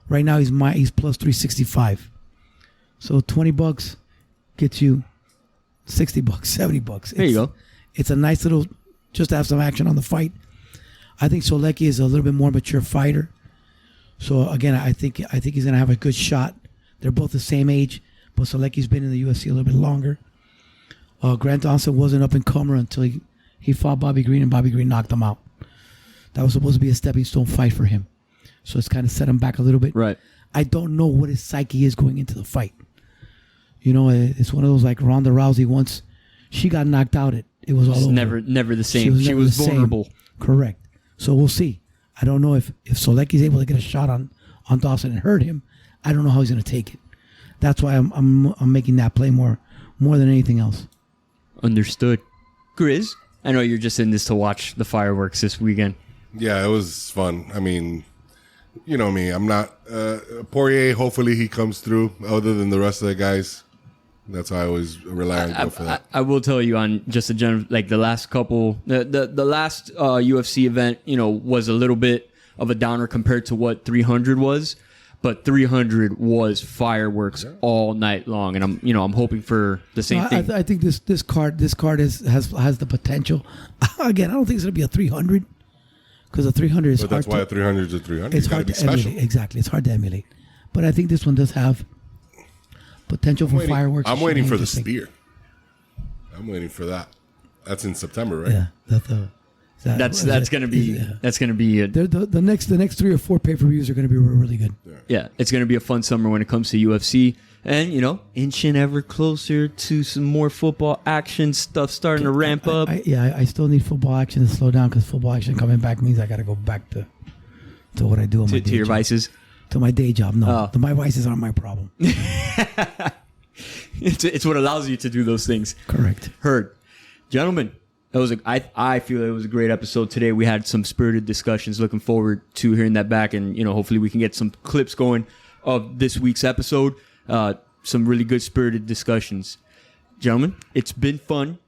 Right now he's plus 365. So $20 gets you $60, $70. There you go. It's a nice little, just to have some action on the fight. I think Solecki is a little bit more mature fighter. So again, I think he's gonna have a good shot. They're both the same age, but Solecki's been in the UFC a little bit longer. Grant Dawson wasn't up and comer until he fought Bobby Green, and Bobby Green knocked him out. That was supposed to be a stepping stone fight for him. So it's kind of set him back a little bit. Right. I don't know what his psyche is going into the fight. You know, it's one of those like Ronda Rousey once she got knocked out. It was all over. Never the same. She was vulnerable. Correct. So we'll see. I don't know if Solecki's able to get a shot on Dawson and hurt him. I don't know how he's going to take it. That's why I'm making that play more than anything else. Understood. Grizz, I know you're just in this to watch the fireworks this weekend. Yeah, it was fun. I mean, you know me. I'm not Poirier. Hopefully he comes through. Other than the rest of the guys, that's why I always rely on go for that. I will tell you on just a general, like the last couple, the last UFC event, you know, was a little bit of a downer compared to what 300 was, but 300 was fireworks all night long, and I'm hoping for the same thing. I think this card has the potential. Again, I don't think it's gonna be a 300. Because a 300 is but hard. That's why a 300 is a 300. It's hard to emulate. Exactly, it's hard to emulate. But I think this one does have potential for fireworks. I'm waiting for the spear. I'm waiting for that. That's in September, right? Yeah, that's gonna be the next 3 or 4 pay-per-views are gonna be really good. Yeah, it's gonna be a fun summer when it comes to UFC. And, you know, inching ever closer to some more football action stuff starting to ramp up. I still need football action to slow down because football action coming back means I got to go back to what I do on my day job. To your vices? To my day job. No, my vices aren't my problem. It's what allows you to do those things. Correct. Heard. Gentlemen, I feel it was a great episode today. We had some spirited discussions. Looking forward to hearing that back. And, you know, hopefully we can get some clips going of this week's episode. Some really good spirited discussions. Gentlemen, it's been fun.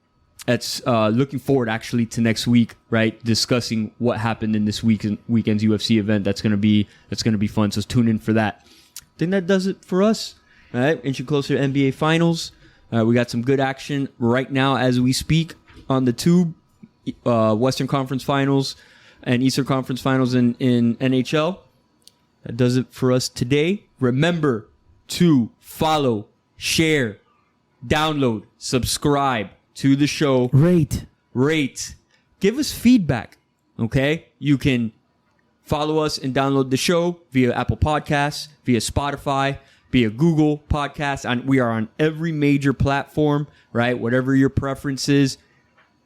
It's looking forward actually to next week, right? Discussing what happened in this weekend's UFC event. That's gonna be fun. So tune in for that. I think that does it for us. All right, inching closer to NBA Finals. We got some good action right now as we speak on the tube. Western Conference Finals and Eastern Conference Finals in NHL. That does it for us today. Remember to follow, share, download, subscribe to the show. Rate. Give us feedback, okay? You can follow us and download the show via Apple Podcasts, via Spotify, via Google Podcasts. And we are on every major platform, right? Whatever your preference is,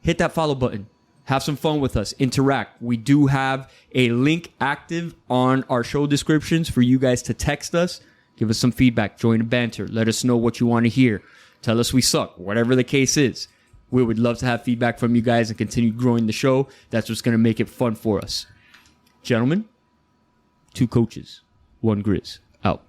hit that follow button. Have some fun with us. Interact. We do have a link active on our show descriptions for you guys to text us. Give us some feedback. Join the banter. Let us know what you want to hear. Tell us we suck. Whatever the case is. We would love to have feedback from you guys and continue growing the show. That's what's going to make it fun for us. Gentlemen, 2 coaches, 1 Grizz. Out.